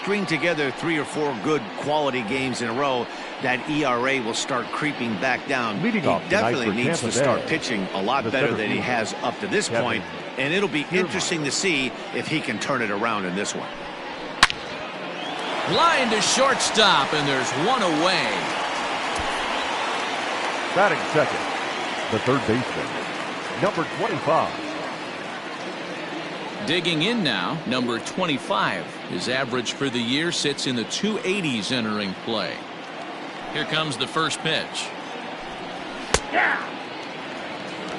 string together 3 or 4 good quality games in a row, that ERA will start creeping back down. He definitely needs to start pitching a lot better than he has up to this point, and it'll be interesting to see if he can turn it around in this one. Line to shortstop, and there's one away. Batting second, the third baseman, number 25. Digging in now, number 25. His average for the year sits in the 280s entering play. Here comes the first pitch.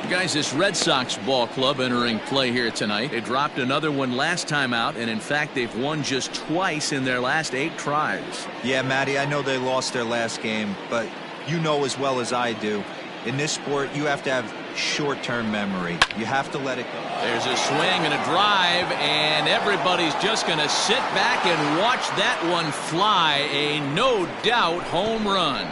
Guys, this Red Sox ball club entering play here tonight. They dropped another one last time out, and in fact, they've won just twice in their last 8 tries. Yeah, Matty, I know they lost their last game, but you know as well as I do, in this sport, you have to have short-term memory. You have to let it go. There's a swing and a drive, and everybody's just going to sit back and watch that one fly. A no-doubt home run.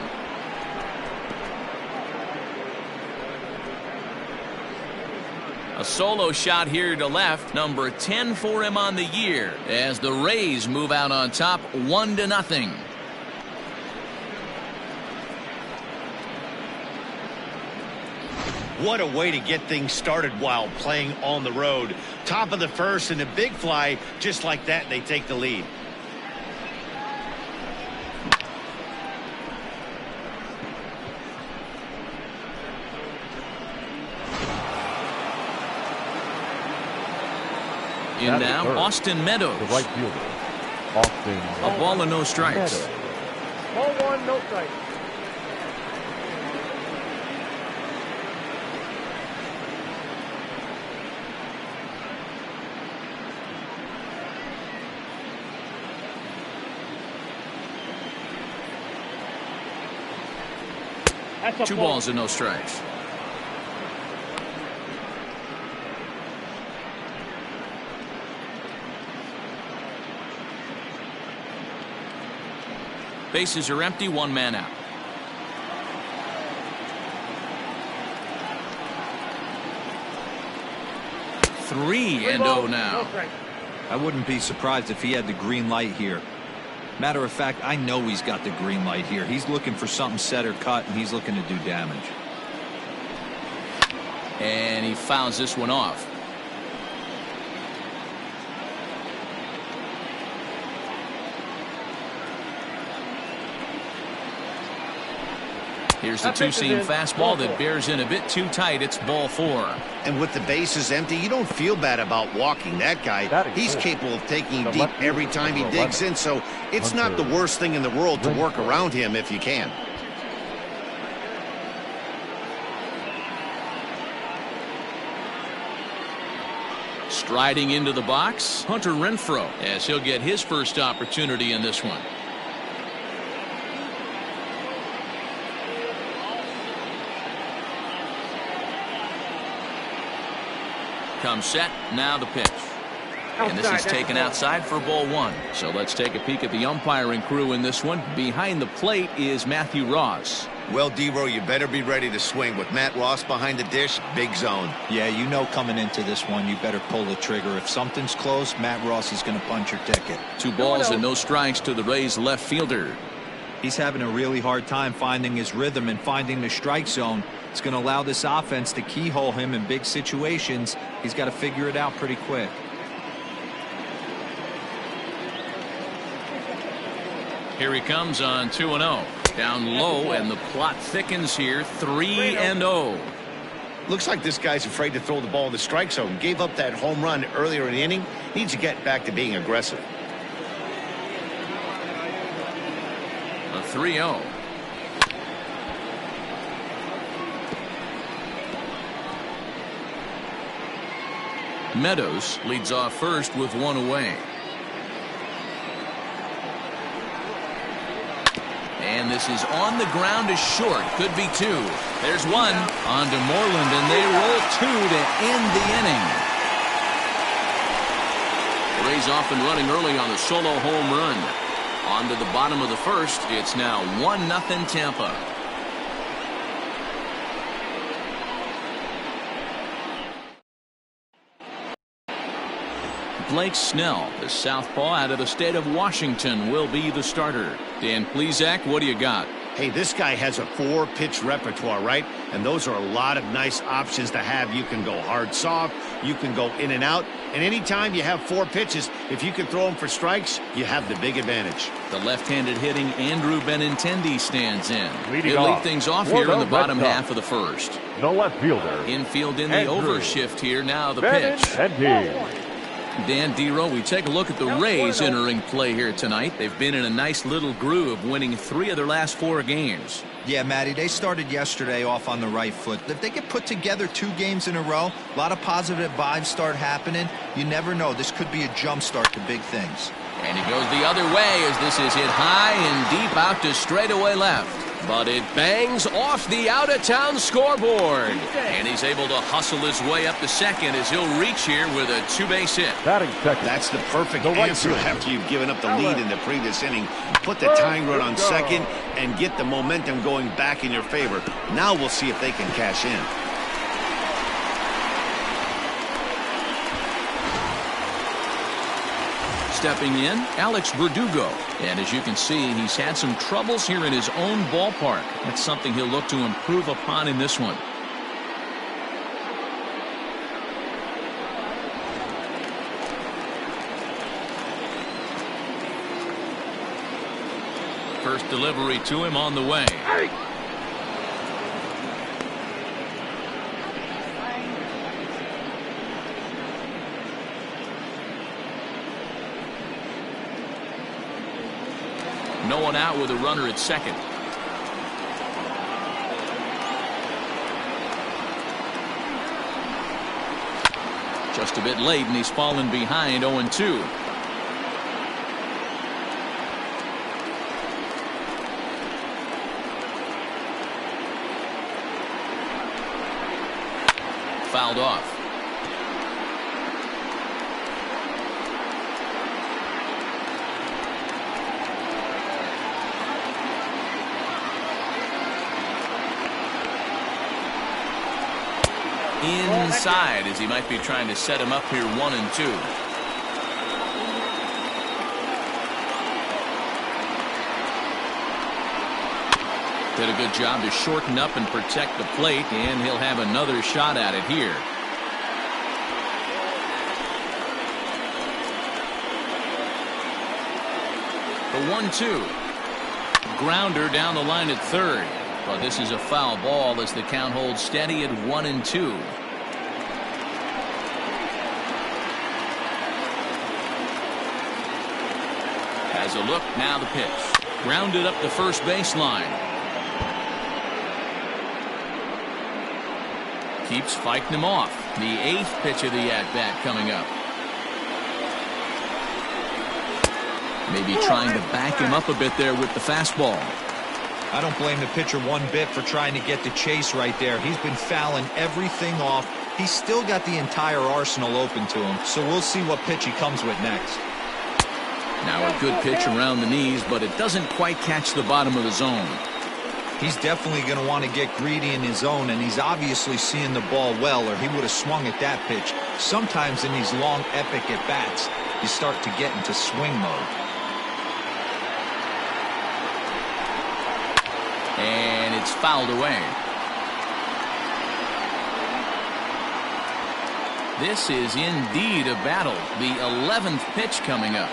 A solo shot here to left, number 10 for him on the year, as the Rays move out on top 1-0. What a way to get things started while playing on the road. Top of the first and a big fly, just like that, they take the lead. In now, Austin Meadows. The right fielder, Austin. A ball and no strikes. Ball 1, no strikes. Two balls and no strikes. Bases are empty, 1 man out. Three and 0 now. I wouldn't be surprised if he had the green light here. Matter of fact, I know he's got the green light here. He's looking for something set or cut, and he's looking to do damage. And he fouls this one off. Here's the 2-seam fastball that bears in a bit too tight. It's ball 4. And with the bases empty, you don't feel bad about walking that guy. He's capable of taking deep every time he digs in, so it's not the worst thing in the world to work around him if you can. Striding into the box, Hunter Renfroe, as he'll get his first opportunity in this one. Comes set, now the pitch. And this is taken outside for ball 1. So let's take a peek at the umpiring crew in this one. Behind the plate is Matthew Ross. Well, D-Row, you better be ready to swing. With Matt Ross behind the dish, big zone. Yeah, you know coming into this one, you better pull the trigger. If something's close, Matt Ross is going to punch your ticket. 2 balls and no strikes to the Rays left fielder. He's having a really hard time finding his rhythm and finding the strike zone. It's going to allow this offense to keyhole him in big situations. He's got to figure it out pretty quick. Here he comes on 2-0. Down low, and the plot thickens here. 3-0. Looks like this guy's afraid to throw the ball in the strike zone. Gave up that home run earlier in the inning. Needs to get back to being aggressive. A 3-0. Meadows leads off first with 1 away. And this is on the ground to short. Could be 2. There's 1 on to Moreland, and they roll 2 to end the inning. The Rays off and running early on a solo home run. On to the bottom of the first. It's now 1-0 Tampa. Blake Snell, the southpaw out of the state of Washington, will be the starter. Dan Plesac, what do you got? Hey, this guy has a 4-pitch repertoire, right? And those are a lot of nice options to have. You can go hard, soft. You can go in and out. And anytime you have 4 pitches, if you can throw them for strikes, you have the big advantage. The left-handed hitting Andrew Benintendi stands in. Leading He'll lead things off here in the bottom Red half of the first. The left fielder. Infield in the Andrew overshift here. Now the pitch. Benintendi. Dan Dero, we take a look at the Rays entering play here tonight. They've been in a nice little groove, winning 3 of their last 4 games. Yeah, Matty, they started yesterday off on the right foot. If they could put together 2 games in a row, a lot of positive vibes start happening. You never know. This could be a jump start to big things. And he goes the other way as this is hit high and deep out to straightaway left. But it bangs off the out-of-town scoreboard. And he's able to hustle his way up to second as he'll reach here with a 2-base hit. Batting second. That's the perfect The right answer fielder. after you've given up the lead in the previous inning. Put the tying run on second and get the momentum going back in your favor. Now we'll see if they can cash in. Stepping in, Alex Verdugo. And as you can see, he's had some troubles here in his own ballpark. That's something he'll look to improve upon in this one. First delivery to him on the way. No one out with a runner at second. Just a bit late, and he's fallen behind 0-2. Fouled off. Inside as he might be trying to set him up here 1-2. Did a good job to shorten up and protect the plate, and he'll have another shot at it here. The 1-2. Grounder down the line at third. But this is a foul ball as the count holds steady at 1-2. Has a look, now the pitch. Grounded up the first baseline. Keeps fighting him off. The 8th pitch of the at-bat coming up. Maybe trying to back him up a bit there with the fastball. I don't blame the pitcher one bit for trying to get the chase right there. He's been fouling everything off. He's still got the entire arsenal open to him, so we'll see what pitch he comes with next. Now a good pitch around the knees, but it doesn't quite catch the bottom of the zone. He's definitely going to want to get greedy in his zone, and he's obviously seeing the ball well, or he would have swung at that pitch. Sometimes in these long, epic at-bats, you start to get into swing mode. And it's fouled away. This is indeed a battle. The 11th pitch coming up.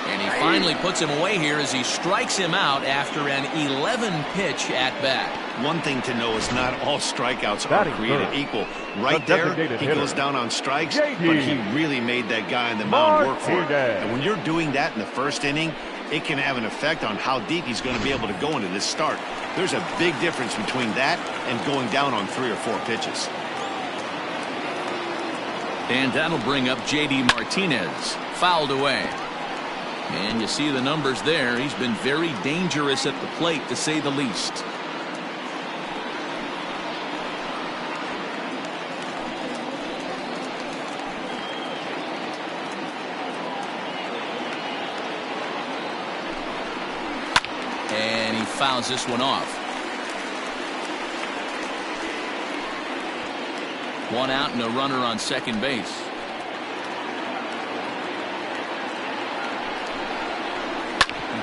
And he finally puts him away here as he strikes him out after an 11-pitch at-bat. One thing to know is not all strikeouts are Batting created third. equal. Right The there, designated he hitter. goes down on strikes, JD. but he really made that guy on the mound work for it. Martinez. And when you're doing that in the first inning, it can have an effect on how deep he's going to be able to go into this start. There's a big difference between that and going down on 3 or 4 pitches. And that'll bring up J.D. Martinez. Fouled away. And you see the numbers there. He's been very dangerous at the plate, to say the least. And he fouls this one off. 1 out and a runner on second base.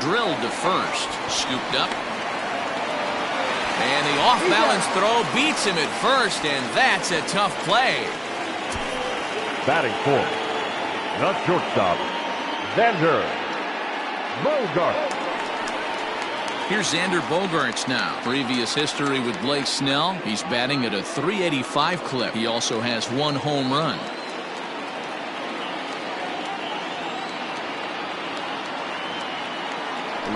drilled to first. Scooped up. And the off-balance throw beats him at first, and that's a tough play. Batting fourth, the shortstop, Xander Bogaerts. Here's Xander Bogaerts now. Previous history with Blake Snell. He's batting at a .385 clip. He also has 1 home run.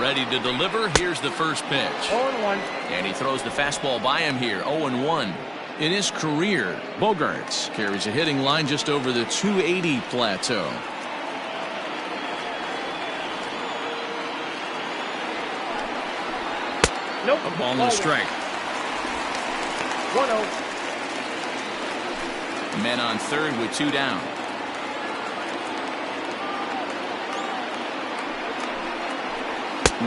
Ready to deliver. Here's the first pitch. 0-1. And he throws the fastball by him here. 0-1. In his career, Bogaerts carries a hitting line just over the .280 plateau. Nope. A ball and a strike. 1-0. Men on third with 2 down.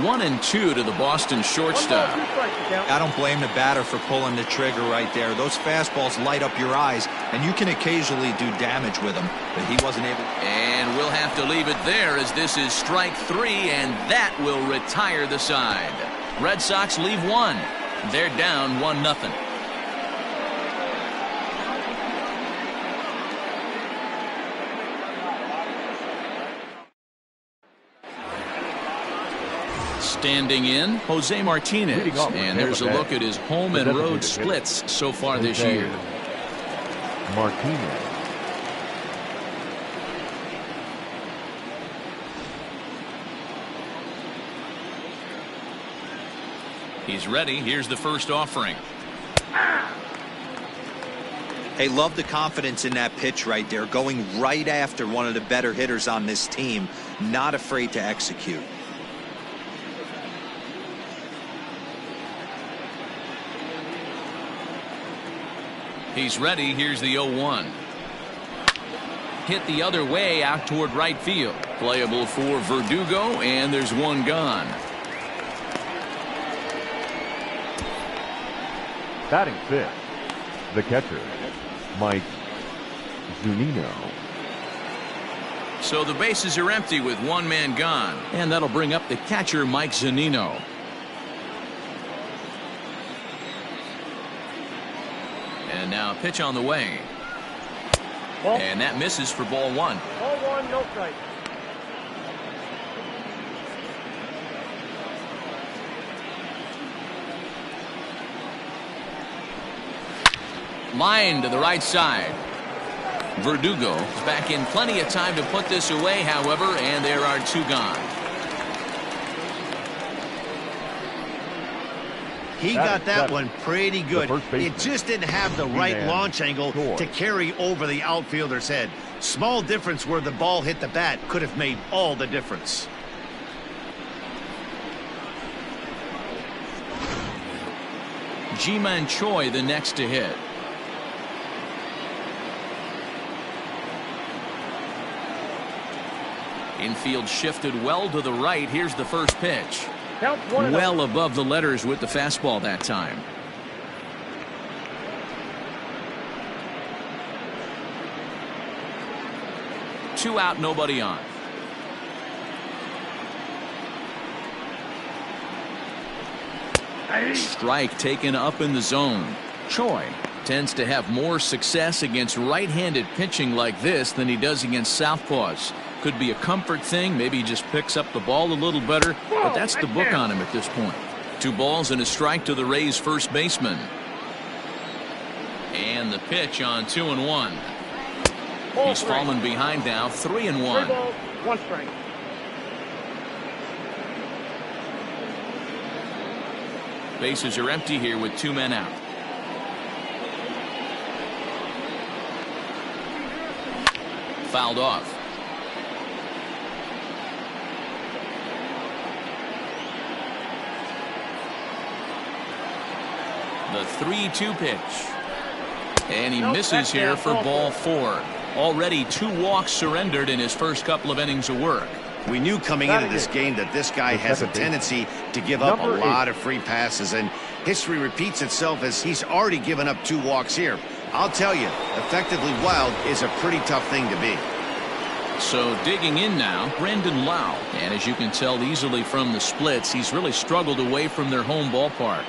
1-2 to the Boston shortstop. I don't blame the batter for pulling the trigger right there. Those fastballs light up your eyes, and you can occasionally do damage with them, but he wasn't able. And we'll have to leave it there as this is strike 3, and that will retire the side. Red Sox leave 1. They're down 1-0. Standing in, Jose Martinez. And there's a look at his home and road splits so far this year. Martinez. He's ready. Here's the first offering. Hey, love the confidence in that pitch right there. Going right after one of the better hitters on this team. Not afraid to execute. He's ready. Here's the 0-1. Hit the other way out toward right field. Playable for Verdugo, and there's 1 gone. Batting fifth, the catcher, Mike Zunino. So the bases are empty with 1 man gone, and that'll bring up the catcher, Mike Zunino. And now a pitch on the way. Ball. And that misses for ball 1. 0-1, no strike. Line to the right side. Verdugo is back in plenty of time to put this away, however, and there are 2 gone. He got that one pretty good. It just didn't have the right launch angle to carry over the outfielder's head. Small difference where the ball hit the bat could have made all the difference. Ji-Man Choi the next to hit. Infield shifted well to the right. Here's the first pitch. Count 1-0. Well above the letters with the fastball that time. Two out, nobody on. Strike taken up in the zone. Choi tends to have more success against right-handed pitching like this than he does against southpaws. Could be a comfort thing. Maybe he just picks up the ball a little better, but that's the book on him at this point. 2 balls and a strike to the Rays first baseman. And the pitch on 2-1. He's fallen behind now, 3-1. 3 balls, 1 strike. Bases are empty here with 2 men out. Fouled off. The 3-2 pitch. And he misses here for ball 4. Already 2 walks surrendered in his first couple of innings of work. We knew coming into this game that this guy has a tendency to give up a lot of free passes, and history repeats itself as he's already given up 2 walks here. I'll tell you, effectively wild is a pretty tough thing to be. So digging in now, Brandon Lau. And as you can tell easily from the splits, he's really struggled away from their home ballpark.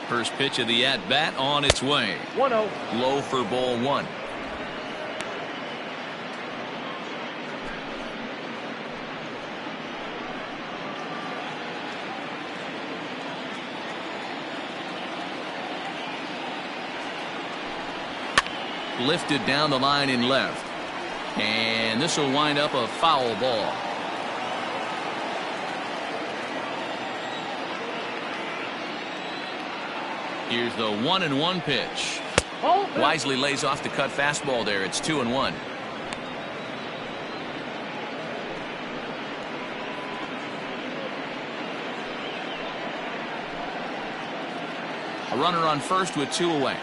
First pitch of the at-bat on its way. 1-0. Low for ball one. Lifted down the line in left. And this will wind up a foul ball. Here's the 1-1 pitch. Wisely lays off the cut fastball there. It's 2-1. A runner on first with 2 away.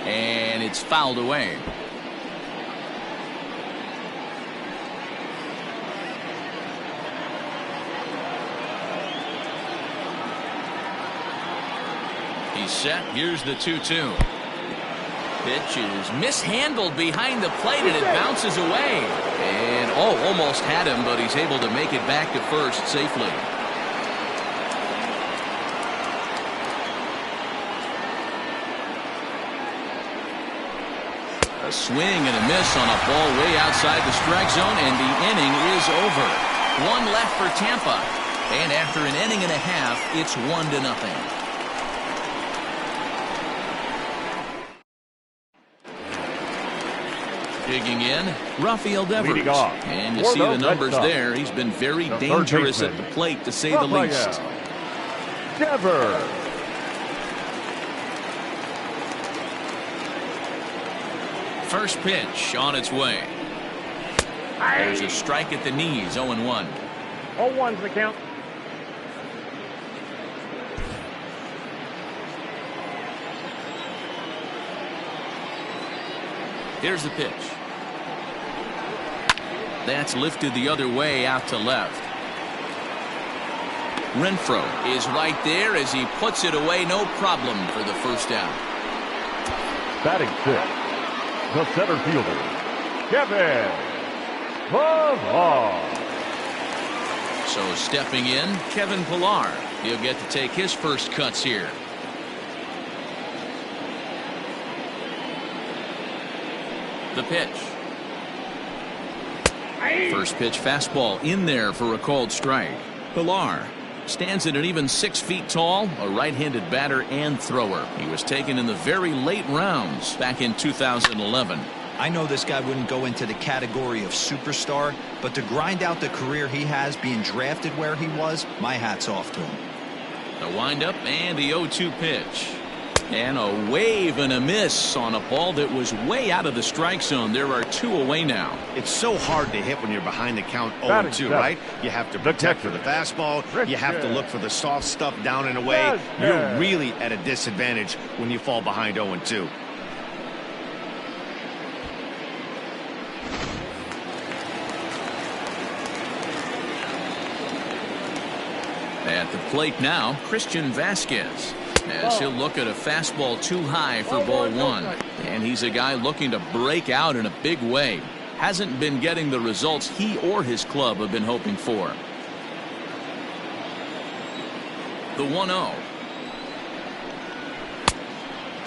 And it's fouled away. He's set. Here's the 2-2. Pitch is mishandled behind the plate, and it bounces away. And almost had him, but he's able to make it back to first safely. A swing and a miss on a ball way outside the strike zone, and the inning is over. 1 left for Tampa, and after an inning and a half, it's 1-0. Digging in, Rafael Devers. And you see the numbers there. He's been very dangerous at the plate, to say the least. Devers. First pitch on its way. There's a strike at the knees, 0-1. 0-1's the count. Here's the pitch. That's lifted the other way out to left. Renfroe is right there as he puts it away. No problem for the first out. Batting 6, the center fielder, Kevin Pillar. So stepping in, Kevin Pillar. He'll get to take his first cuts here. The pitch. First pitch fastball in there for a called strike. Pillar stands at an even 6 feet tall, a right-handed batter and thrower. He was taken in the very late rounds back in 2011. I know this guy wouldn't go into the category of superstar, but to grind out the career he has being drafted where he was, my hat's off to him. The windup and the 0-2 pitch. And a wave and a miss on a ball that was way out of the strike zone. There are 2 away now. It's so hard to hit when you're behind the count 0-2, right? You have to protect for the fastball. You have to look for the soft stuff down and away. You're really at a disadvantage when you fall behind 0-2. At the plate now, Christian Vasquez. As he'll look at a fastball too high for ball one. And he's a guy looking to break out in a big way. Hasn't been getting the results he or his club have been hoping for. The 1-0.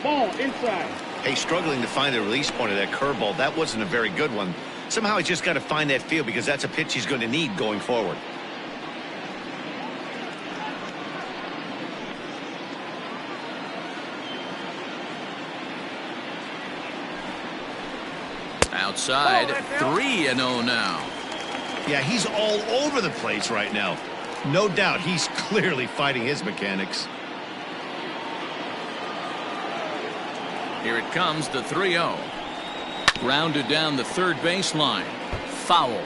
Ball inside. Hey, struggling to find the release point of that curveball. That wasn't a very good one. Somehow he's just got to find that feel, because that's a pitch he's going to need going forward. Outside, 3-0 now. Yeah, he's all over the place right now. No doubt he's clearly fighting his mechanics. Here it comes, the 3-0. Grounded down the third baseline. Foul.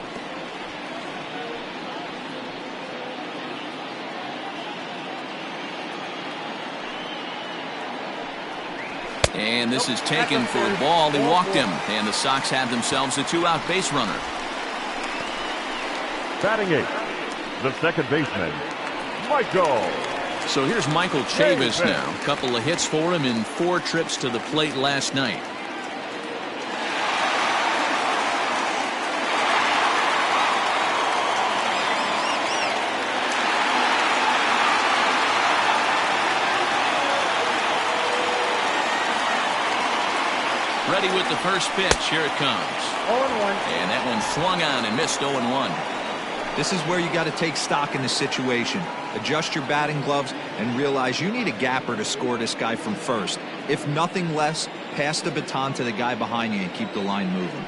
And this is taken for a ball. He walked him, and the Sox have themselves a 2-out base runner. Batting eighth, the second baseman, Michael. So here's Michael Chavis now. A couple of hits for him in 4 trips to the plate last night. Ready with the first pitch. Here it comes. 0-1. And that one swung on and missed 0-1. This is where you got to take stock in the situation. Adjust your batting gloves and realize you need a gapper to score this guy from first. If nothing less, pass the baton to the guy behind you and keep the line moving.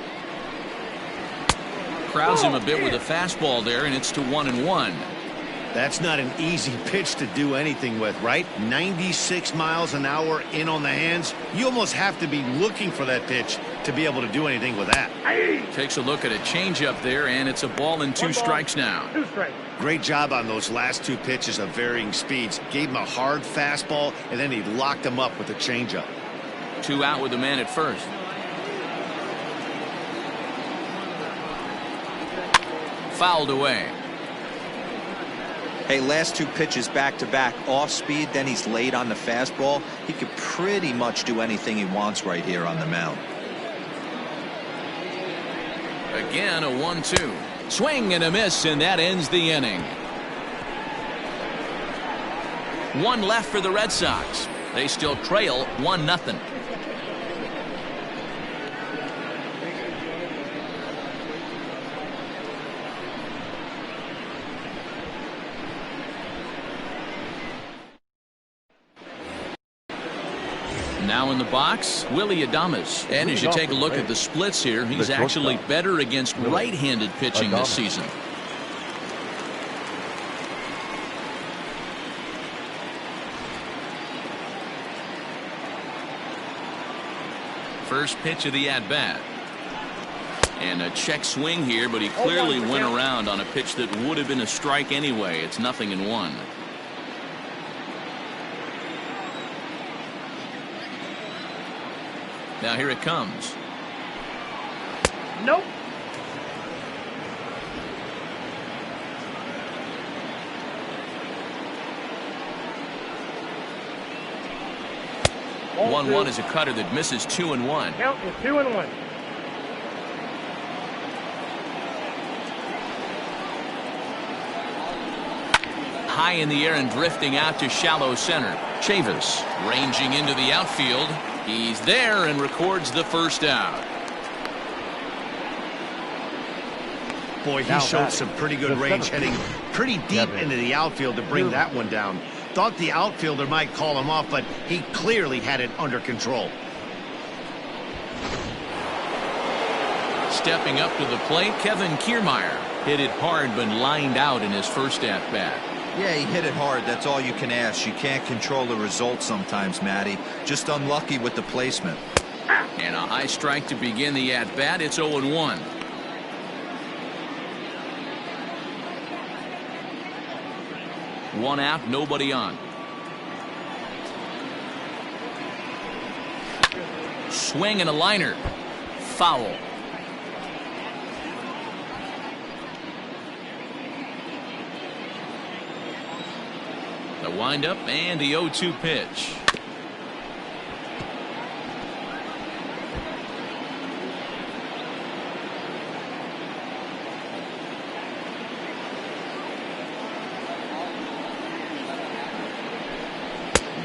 Crowds him a bit with a fastball there, and it's to 1-1. That's not an easy pitch to do anything with, right? 96 miles an hour in on the hands. You almost have to be looking for that pitch to be able to do anything with that. Takes a look at a changeup there, and it's a ball and 2 strikes now. 2 strikes. Great job on those last 2 pitches of varying speeds. Gave him a hard fastball, and then he locked him up with a changeup. 2 out with the man at first. Fouled away. Hey, last 2 pitches back-to-back, off speed, then he's late on the fastball. He could pretty much do anything he wants right here on the mound. Again, a 1-2. Swing and a miss, and that ends the inning. 1 left for the Red Sox. They still trail 1-0. Now in the box, Willy Adames. And as you take a look at the splits here, he's actually better against right-handed pitching this season. First pitch of the at-bat. And a check swing here, but he clearly went around on a pitch that would have been a strike anyway. It's 0-1. Now here it comes. Nope. Ball 1-1 is a cutter that misses 2-1. Count is 2-1. High in the air and drifting out to shallow center. Chavis ranging into the outfield. He's there and records the first out. Boy, he showed some pretty good range, heading pretty deep into the outfield to bring that one down. Thought the outfielder might call him off, but he clearly had it under control. Stepping up to the plate, Kevin Kiermaier hit it hard but lined out in his first at-bat. Yeah, he hit it hard. That's all you can ask. You can't control the result sometimes, Matty. Just unlucky with the placement. And a high strike to begin the at-bat. It's 0-1. One out, nobody on. Swing and a liner. Foul. The windup and the 0-2 pitch.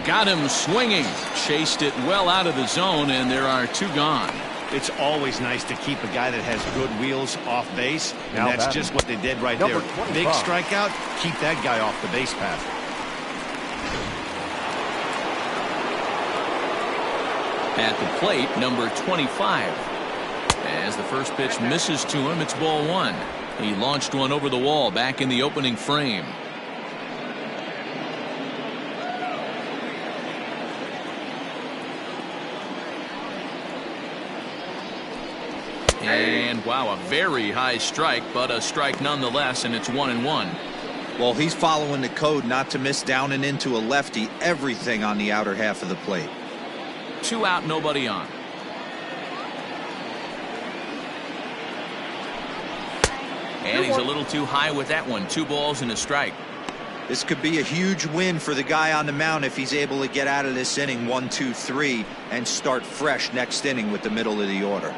Got him swinging. Chased it well out of the zone, and there are 2 gone. It's always nice to keep a guy that has good wheels off base, and that's just what they did right there. Big strikeout, keep that guy off the base path. At the plate, number 25. As the first pitch misses to him, it's ball 1. He launched one over the wall back in the opening frame. And wow, a very high strike, but a strike nonetheless, and it's 1-1. Well, he's following the code not to miss down and into a lefty. Everything on the outer half of the plate. 2 out, nobody on. And he's a little too high with that one. 2 balls and a strike. This could be a huge win for the guy on the mound if he's able to get out of this inning 1, 2, 3 and start fresh next inning with the middle of the order.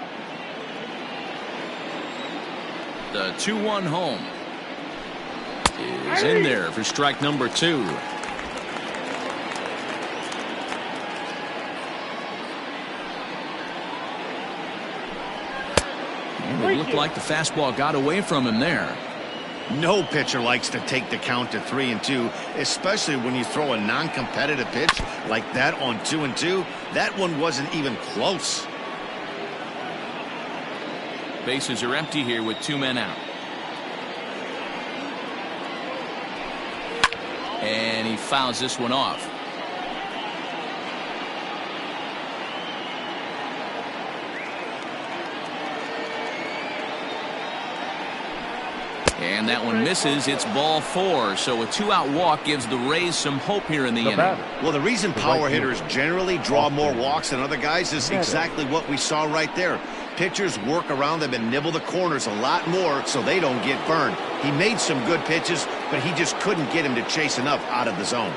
The 2-1 home is in there for strike number 2. And it looked like the fastball got away from him there. No pitcher likes to take the count to 3-2, especially when you throw a non-competitive pitch like that on 2-2. That one wasn't even close. Bases are empty here with 2 men out. And he fouls this one off. And that one misses. It's ball 4. So a 2-out walk gives the Rays some hope here in the inning. Well, the reason power hitters generally draw more walks than other guys is exactly what we saw right there. Pitchers work around them and nibble the corners a lot more so they don't get burned. He made some good pitches, but he just couldn't get him to chase enough out of the zone.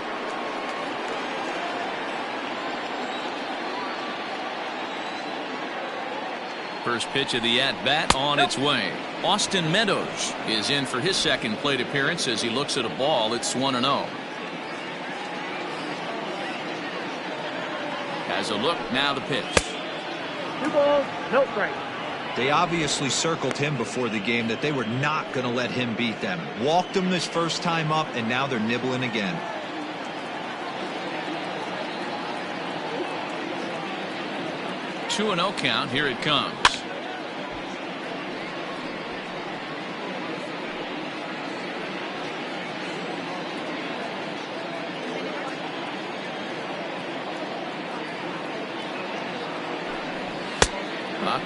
First pitch of the at-bat on its way. Austin Meadows is in for his second plate appearance as he looks at a ball. It's 1-0. Has a look, now the pitch. 2 balls, no strike. They obviously circled him before the game that they were not going to let him beat them. Walked him his first time up, and now they're nibbling again. Two 2-0 count. Here it comes.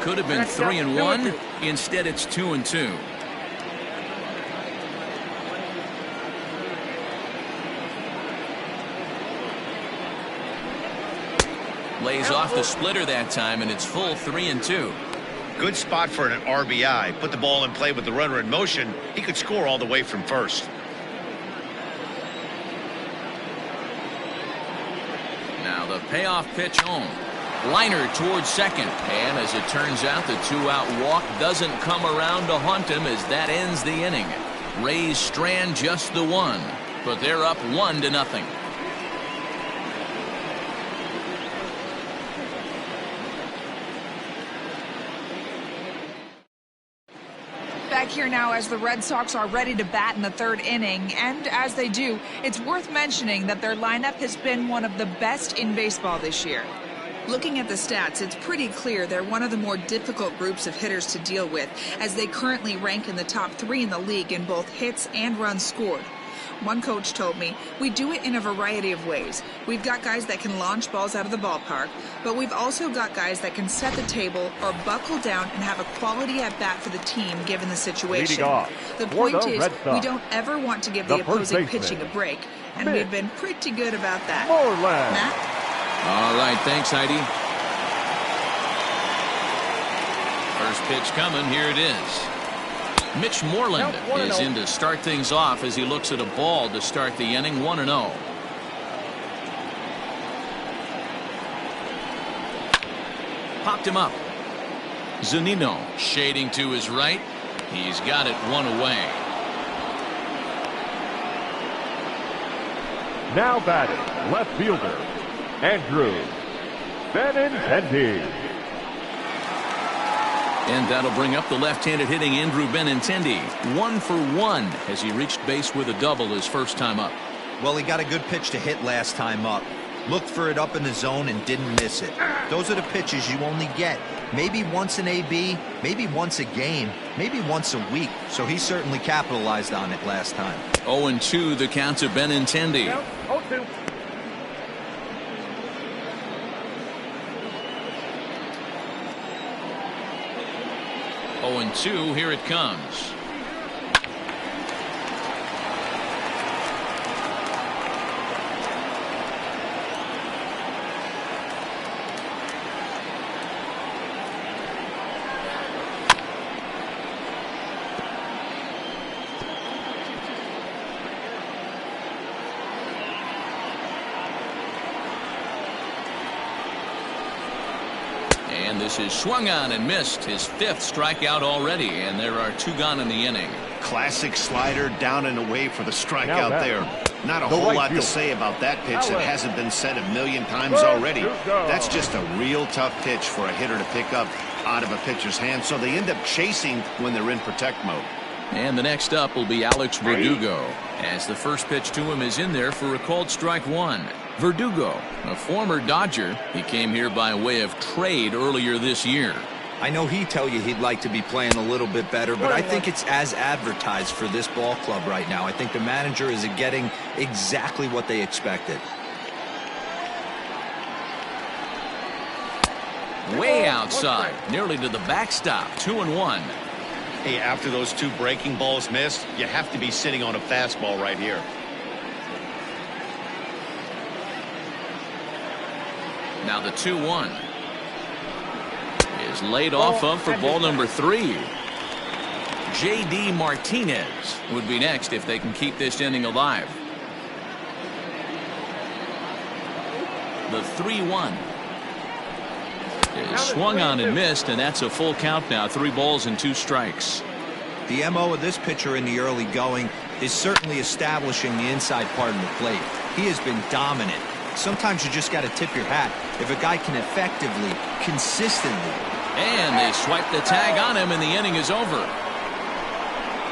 Could have been 3-1. Instead, it's 2-2. Lays off the splitter that time, and it's full 3-2. Good spot for an RBI. Put the ball in play with the runner in motion. He could score all the way from first. Now the payoff pitch home. Liner towards second, and as it turns out, the 2-out walk doesn't come around to haunt him as that ends the inning. Rays strand just the 1, but they're up 1-0. Back here now as the Red Sox are ready to bat in the 3rd inning, and as they do, it's worth mentioning that their lineup has been one of the best in baseball this year. Looking at the stats, it's pretty clear they're one of the more difficult groups of hitters to deal with, as they currently rank in the top 3 in the league in both hits and runs scored. One coach told me, we do it in a variety of ways. We've got guys that can launch balls out of the ballpark, but we've also got guys that can set the table or buckle down and have a quality at-bat for the team given the situation. The point is, we don't ever want to give the opposing pitching a break, and we've been pretty good about that. Matt? All right, thanks, Heidi. First pitch coming, here it is. Mitch Moreland is in to start things off as he looks at a ball to start the inning. 1-0. Popped him up. Zunino shading to his right. He's got it 1 away. Now batting, left fielder, Andrew Benintendi. And that'll bring up the left-handed hitting Andrew Benintendi. 1 for 1 as he reached base with a double his first time up. Well, he got a good pitch to hit last time up. Looked for it up in the zone and didn't miss it. Those are the pitches you only get. Maybe once an AB, maybe once a game, maybe once a week. So he certainly capitalized on it last time. 0-2 the count to Benintendi. 0-2. And 2, here it comes. And this is swung on and missed. His 5th strikeout already, and there are 2 gone in the inning. Classic slider down and away for the strikeout there. Not a whole lot to say about that pitch that hasn't been said a million times already. That's just a real tough pitch for a hitter to pick up out of a pitcher's hand, so they end up chasing when they're in protect mode. And the next up will be Alex Verdugo, as the first pitch to him is in there for a called strike 1. Verdugo, a former Dodger. He came here by way of trade earlier this year. I know he'd tell you he'd like to be playing a little bit better, but I think it's as advertised for this ball club right now. I think the manager is getting exactly what they expected. Way outside, nearly to the backstop, 2-1. Hey, after those 2 breaking balls missed, you have to be sitting on a fastball right here. Now the 2-1 is laid off of for ball number 3. J.D. Martinez would be next if they can keep this inning alive. The 3-1 is swung on and missed, and that's a full count now. 3 balls and 2 strikes. The MO of this pitcher in the early going is certainly establishing the inside part of the plate. He has been dominant. Sometimes you just got to tip your hat if a guy can effectively, consistently. And they swipe the tag on him, and the inning is over.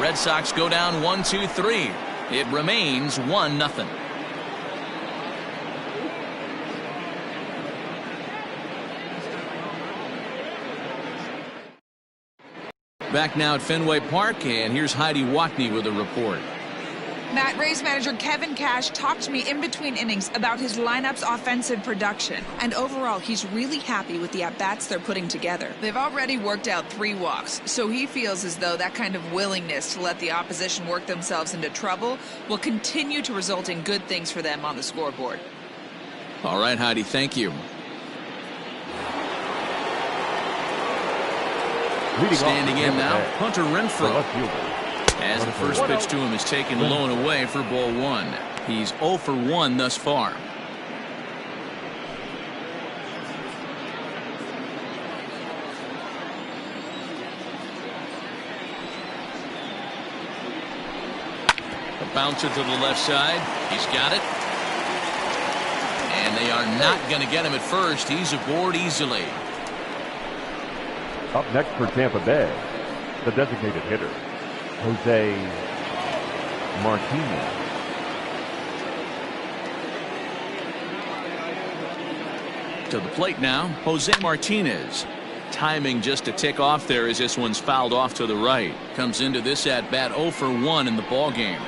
Red Sox go down 1-2-3. It remains 1-0. Back now at Fenway Park, and here's Heidi Watney with a report. Matt, Rays manager Kevin Cash talked to me in between innings about his lineup's offensive production. And overall, he's really happy with the at-bats they're putting together. They've already worked out 3 walks, so he feels as though that kind of willingness to let the opposition work themselves into trouble will continue to result in good things for them on the scoreboard. All right, Heidi, thank you. Standing in now, Hunter Renfroe. As the first pitch to him is taken low and away for ball 1. He's 0 for 1 thus far. A bouncer to the left side. He's got it. And they are not going to get him at first. He's aboard easily. Up next for Tampa Bay, the designated hitter, Jose Martinez. To the plate now, Jose Martinez. Timing just a tick off there as this one's fouled off to the right. Comes into this at bat 0 for 1 in the ball game.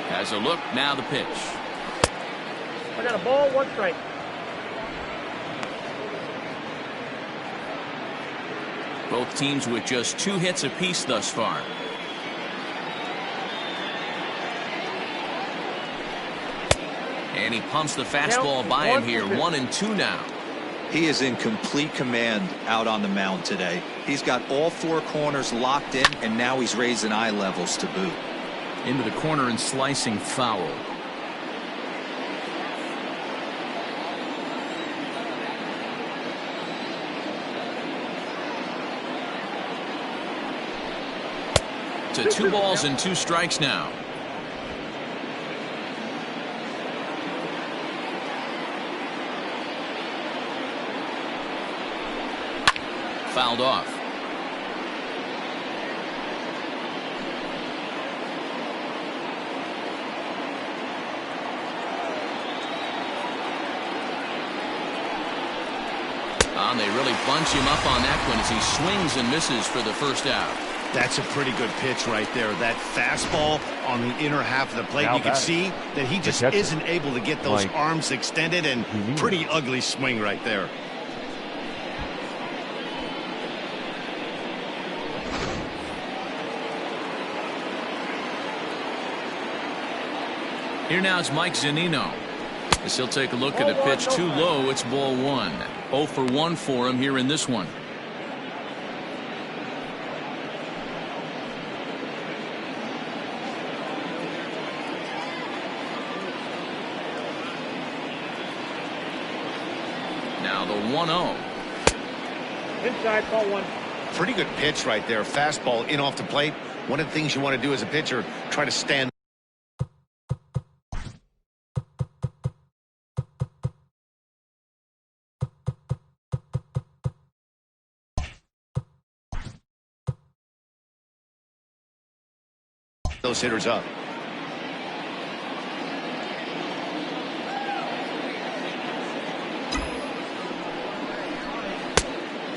Has a look, now the pitch. I got a ball, 1 strike. Both teams with just 2 hits apiece thus far. And he pumps the fastball by him here. 1-2 now. He is in complete command out on the mound today. He's got all 4 corners locked in, and now he's raising eye levels to boot. Into the corner and slicing foul. To 2 balls and 2 strikes now. Fouled off. And they really bunch him up on that one as he swings and misses for the first out. That's a pretty good pitch right there. That fastball on the inner half of the plate. You can see that he just isn't able to get those arms extended, and pretty ugly swing right there. Here now is Mike Zunino. As he'll take a look at a pitch too low. It's ball 1. 0 for 1 for him here in this one. 1-0. Inside, ball one. Pretty good pitch right there. Fastball in off the plate. One of the things you want to do as a pitcher, try to stand. Those hitters up.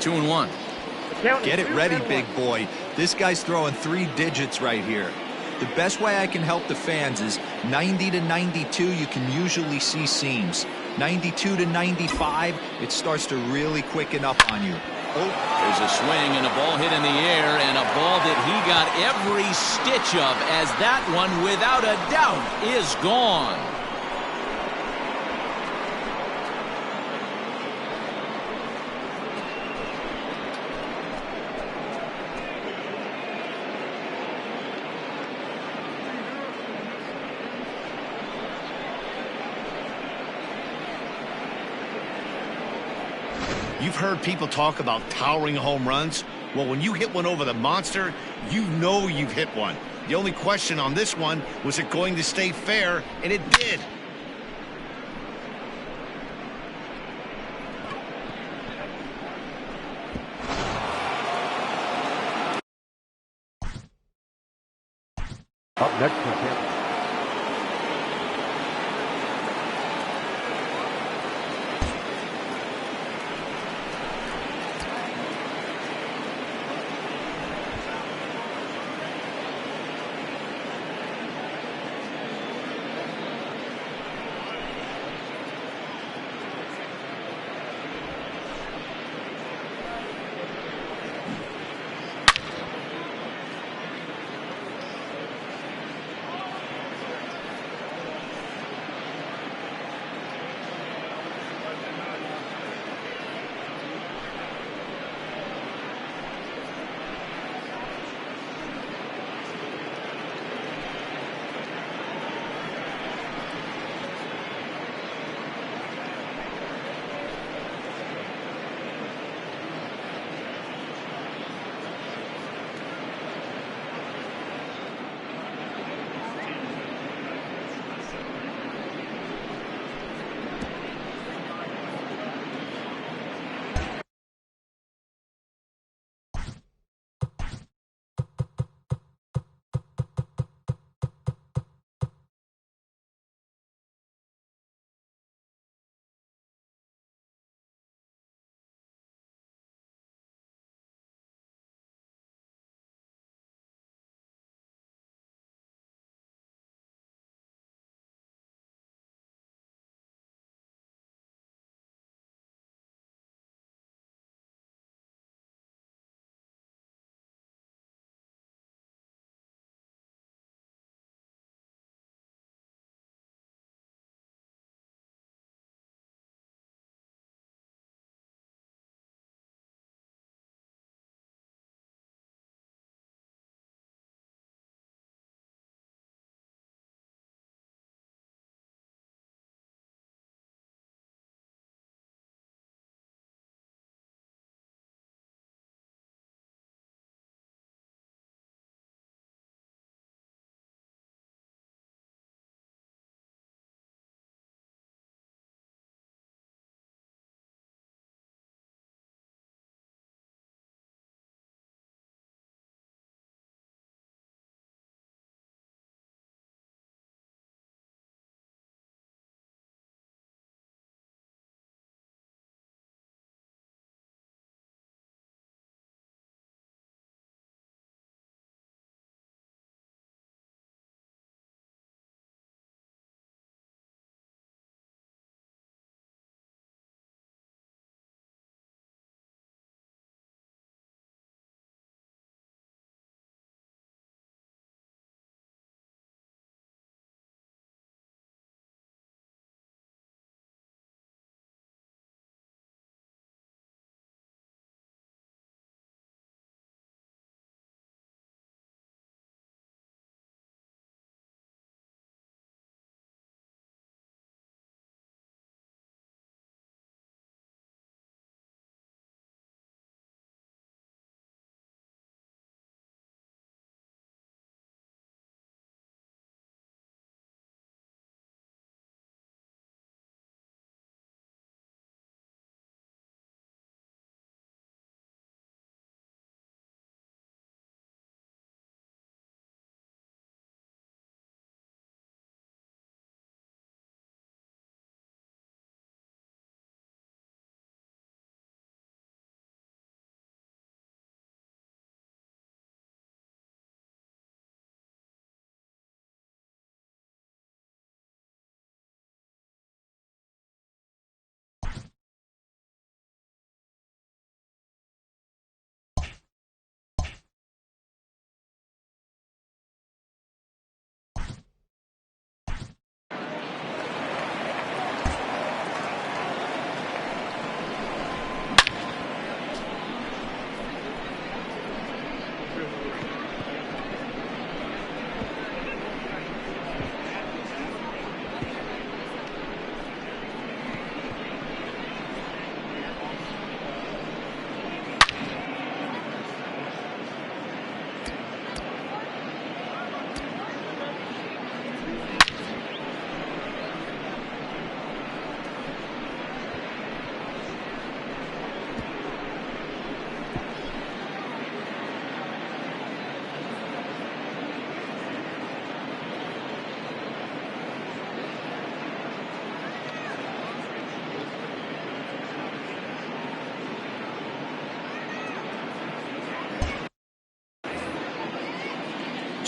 Two and one. Get it ready, big boy. This guy's throwing 3 digits right here. The best way I can help the fans is 90 to 92, you can usually see seams. 92 to 95, it starts to really quicken up on you. Oh, there's a swing and a ball hit in the air, and a ball that he got every stitch of, as that one, without a doubt, is gone. You've heard people talk about towering home runs. Well, when you hit one over the monster, you know you've hit one. The only question on this one, was it going to stay fair? And it did. Up next for Tampa.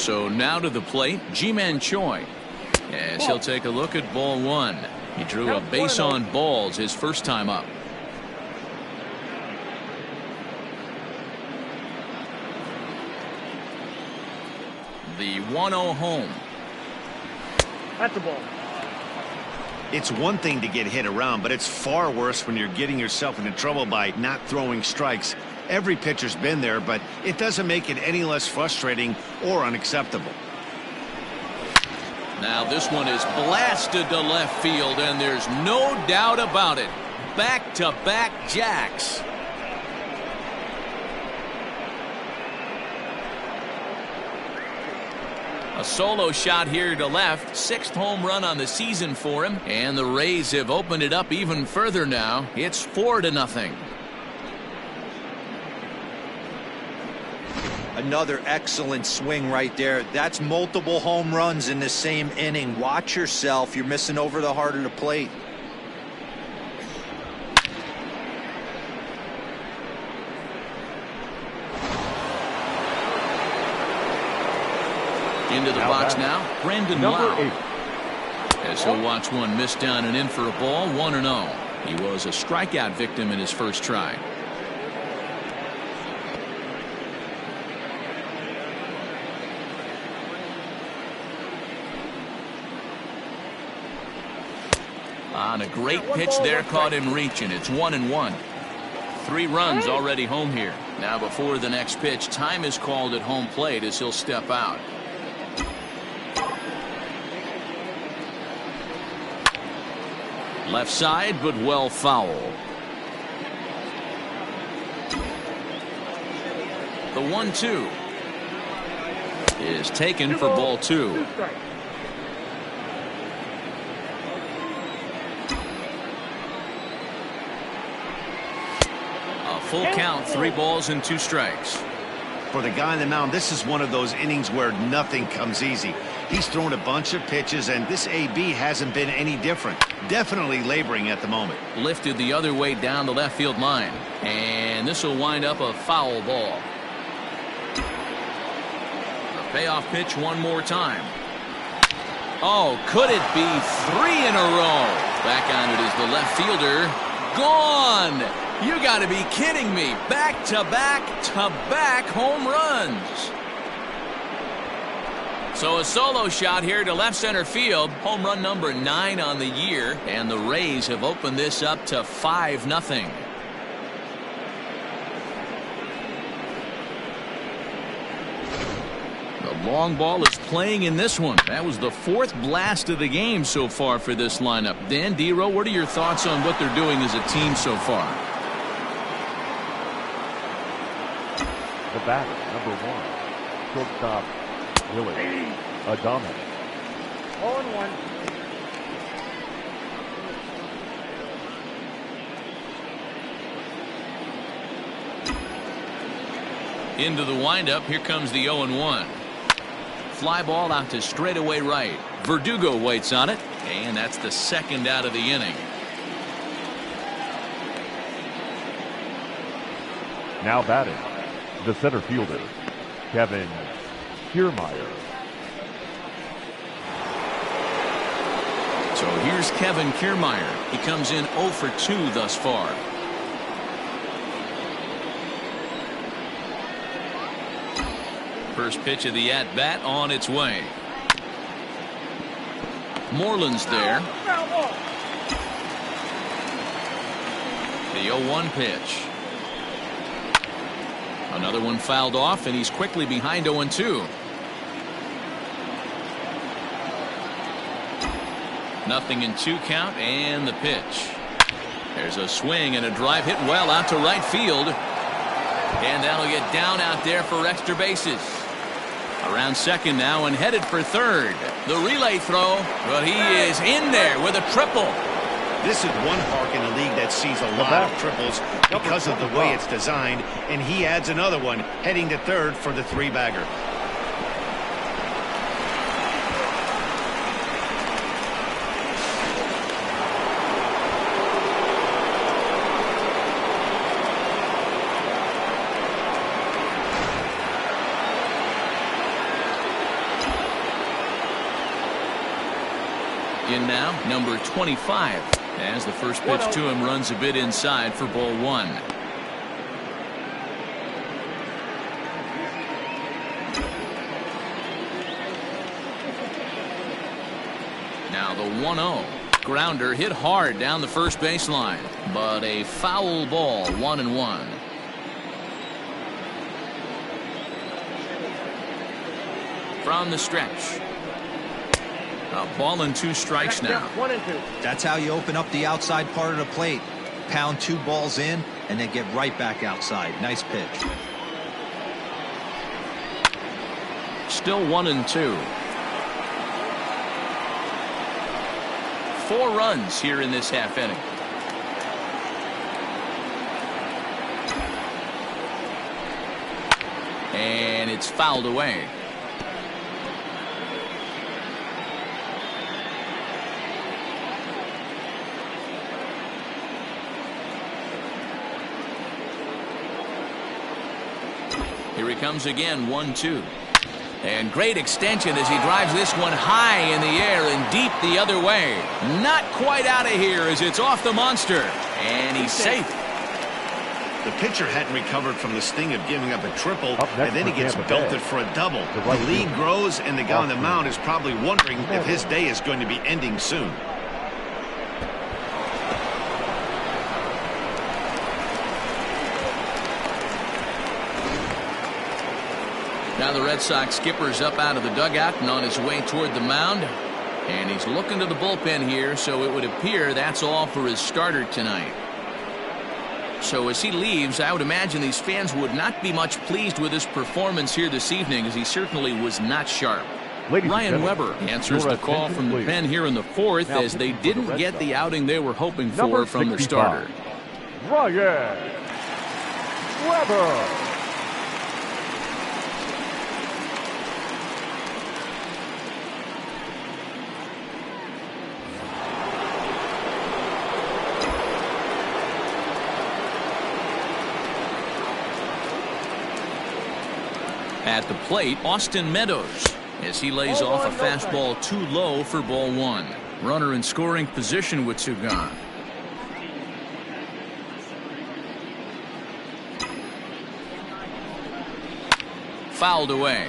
So now to the plate, Ji-Man Choi. As he'll take a look at ball one. He drew a base on balls his first time up. The 1-0 home. That's the ball. It's one thing to get hit around, but it's far worse when you're getting yourself into trouble by not throwing strikes. Every pitcher's been there, but it doesn't make it any less frustrating or unacceptable. Now this one is blasted to left field, and there's no doubt about it. Back-to-back jacks. A solo shot here to left. 6th home run on the season for him. And the Rays have opened it up even further now. It's 4-0. Another excellent swing right there. That's multiple home runs in the same inning. Watch yourself. You're missing over the heart of the plate. Into the box now, Brandon Lau. 8. As he'll watch one miss down and in for a ball, 1-0. He was a strikeout victim in his first try. On a great pitch there, caught him reaching. It's 1-1. 3 runs already home here. Now before the next pitch, time is called at home plate as he'll step out. Left side, but well foul. The 1-2 is taken for ball 2. A full count, 3 balls and 2 strikes. For the guy on the mound, this is one of those innings where nothing comes easy. He's thrown a bunch of pitches, and this AB hasn't been any different. Definitely laboring at the moment. Lifted the other way down the left field line. And this will wind up a foul ball. The payoff pitch one more time. Oh, could it be 3 in a row? Back on it is the left fielder. Gone! You got to be kidding me. Back-to-back-to-back home runs. So a solo shot here to left center field. Home run number 9 on the year. And the Rays have opened this up to 5-0. The long ball is playing in this one. That was the 4th blast of the game so far for this lineup. Dan Dero, what are your thoughts on what they're doing as a team so far? The batter, number 1, shortstop, Willie Adames. 0-1. Into the windup. Here comes the 0-1. Fly ball out to straightaway right. Verdugo waits on it, and that's the 2nd out of the inning. Now batting, the center fielder, Kevin Kiermaier. So here's Kevin Kiermaier. He comes in 0 for 2 thus far. First pitch of the at-bat on its way. Moreland's there. The 0-1 pitch. Another one fouled off, and he's quickly behind 0-2. Nothing in 2 count, and the pitch. There's a swing and a drive hit well out to right field. And that'll get down out there for extra bases. Around second now and headed for third. The relay throw, but he is in there with a triple. This is one park in the league that sees a lot of triples because of the way it's designed, and he adds another one heading to third for the 3-bagger. In now, number 25, as the first pitch to him runs a bit inside for ball one. Now the 1-0. Grounder hit hard down the first baseline, but a foul ball, 1-1. From the stretch. A ball and 2 strikes now. 1 and 2. That's how you open up the outside part of the plate. Pound 2 balls in and then get right back outside. Nice pitch. Still 1-2. 4 runs here in this half inning. And it's fouled away. Here he comes again, 1-2. And great extension as he drives this one high in the air and deep the other way. Not quite out of here as it's off the monster. And he's safe. The pitcher hadn't recovered from the sting of giving up a triple, and then he gets belted for a double. The lead grows, and the guy on the mound is probably wondering if his day is going to be ending soon. Now the Red Sox skipper's up out of the dugout and on his way toward the mound. And he's looking to the bullpen here, so it would appear that's all for his starter tonight. So as he leaves, I would imagine these fans would not be much pleased with his performance here this evening, as he certainly was not sharp. Ryan Weber answers the call from the pen here in the 4th, as they didn't get the outing they were hoping for from their starter. Ryan Weber. At the plate, Austin Meadows, as he lays off a fastball too low for ball one. Runner in scoring position with 2 gone. Fouled away.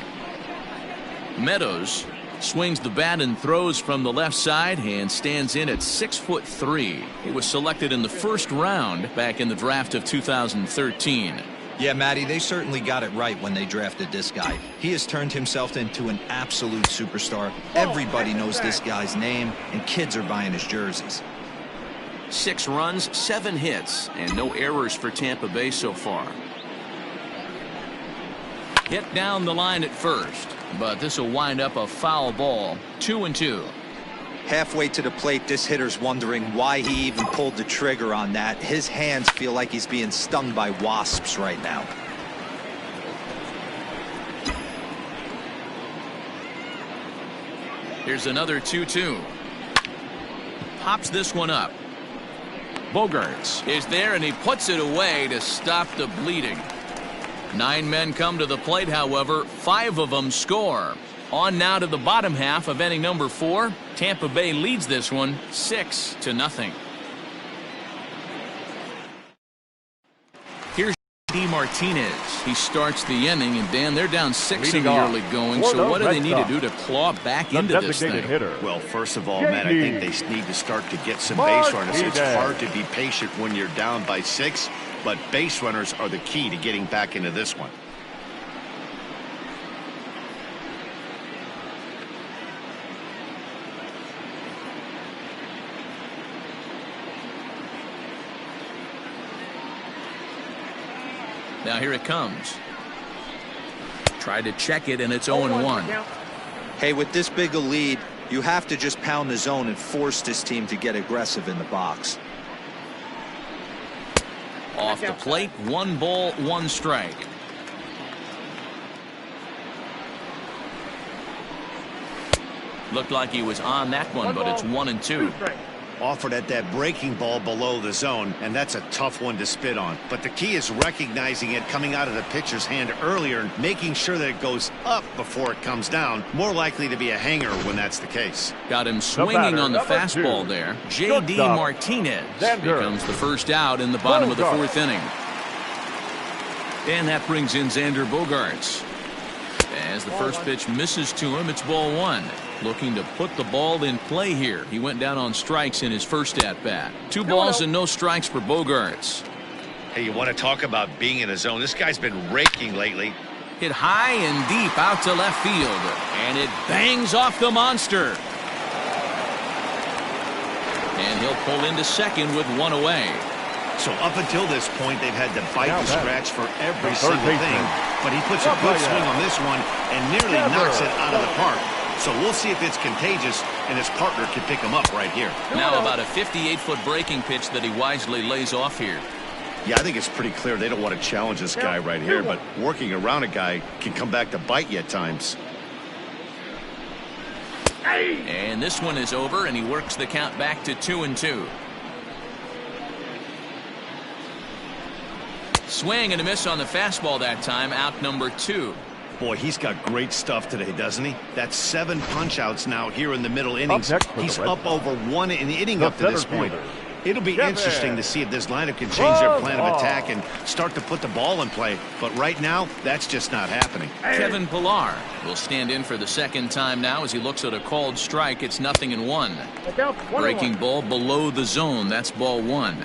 Meadows swings the bat and throws from the left side and stands in at 6'3". He was selected in the 1st round back in the draft of 2013. Yeah, Matty, they certainly got it right when they drafted this guy. He has turned himself into an absolute superstar. Everybody knows this guy's name, and kids are buying his jerseys. 6 runs, 7 hits, and no errors for Tampa Bay so far. Hit down the line at first, but this will wind up a foul ball. 2-2. Halfway to the plate, this hitter's wondering why he even pulled the trigger on that. His hands feel like he's being stung by wasps right now. Here's another 2-2. Pops this one up. Bogaerts is there, and he puts it away to stop the bleeding. 9 men come to the plate, however. 5 of them score. On now to the bottom half of inning number 4. Tampa Bay leads this one 6-0. Here's D. Martinez. He starts the inning, and Dan, they're down 6 in the early going. So what do they need to do to claw back into this thing? Well, first of all, Matt, I think they need to start to get some base runners. It's hard to be patient when you're down by 6, but base runners are the key to getting back into this one. Now here it comes. Tried to check it, and it's 0-1. Hey, with this big a lead, you have to just pound the zone and force this team to get aggressive in the box. Off the plate, 1 ball, 1 strike. Looked like he was on that one, but it's 1-2. offered at that breaking ball below the zone, and that's a tough one to spit on. But the key is recognizing it coming out of the pitcher's hand earlier and making sure that it goes up before it comes down. More likely to be a hanger when that's the case. Got him swinging on the fastball there. J.D. Martinez becomes the first out in the bottom of the fourth inning. And that brings in Xander Bogaerts. As the first pitch misses to him, it's ball one. Looking to put the ball in play here. He went down on strikes in his first at-bat. 2 balls and no strikes for Bogaerts. Hey, you want to talk about being in a zone? This guy's been raking lately. Hit high and deep out to left field. And it bangs off the monster. And he'll pull into second with 1 away. So up until this point, they've had to bite the scratch for every single thing. But he puts a good swing on this one and nearly knocks it out of the park. So we'll see if it's contagious and his partner can pick him up right here. Now about a 58-foot breaking pitch that he wisely lays off here. Yeah, I think it's pretty clear they don't want to challenge this guy right here, but working around a guy can come back to bite you at times. And this one is over, and he works the count back to 2-2. Swing and a miss on the fastball that time, out number 2. Boy, he's got great stuff today, doesn't he? That's 7 punch-outs now here in the middle innings. He's up over 1 inning up to this point. It'll be interesting to see if this lineup can change their plan of attack and start to put the ball in play. But right now, that's just not happening. Kevin Pillar will stand in for the second time now as he looks at a called strike. It's 0-1. Breaking ball below the zone. That's ball 1.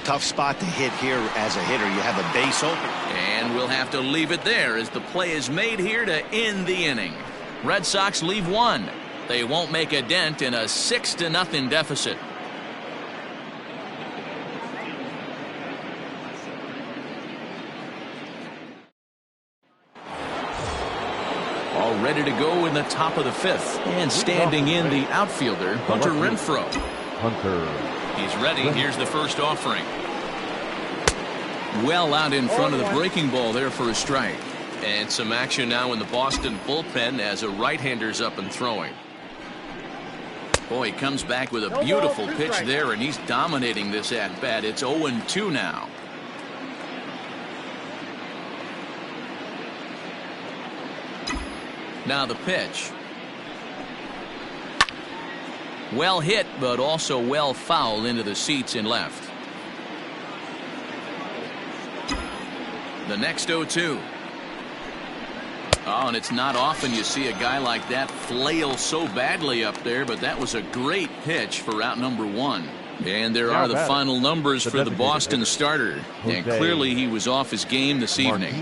Tough spot to hit here as a hitter. You have a base open. And we'll have to leave it there as the play is made here to end the inning. Red Sox leave 1. They won't make a dent in a 6-0 deficit. All ready to go in the top of the 5th. And standing in the outfielder, Hunter Renfroe. He's ready. Here's the first offering. Well out in front of the breaking ball there for a strike. And some action now in the Boston bullpen as a right-hander's up and throwing. Boy, he comes back with a beautiful pitch there, and he's dominating this at-bat. It's 0-2 now. Now the pitch. Well hit, but also well fouled into the seats in left. The next 0-2. Oh, and it's not often you see a guy like that flail so badly up there, but that was a great pitch for out number 1. And there are the final numbers for the Boston starter. And clearly he was off his game this evening.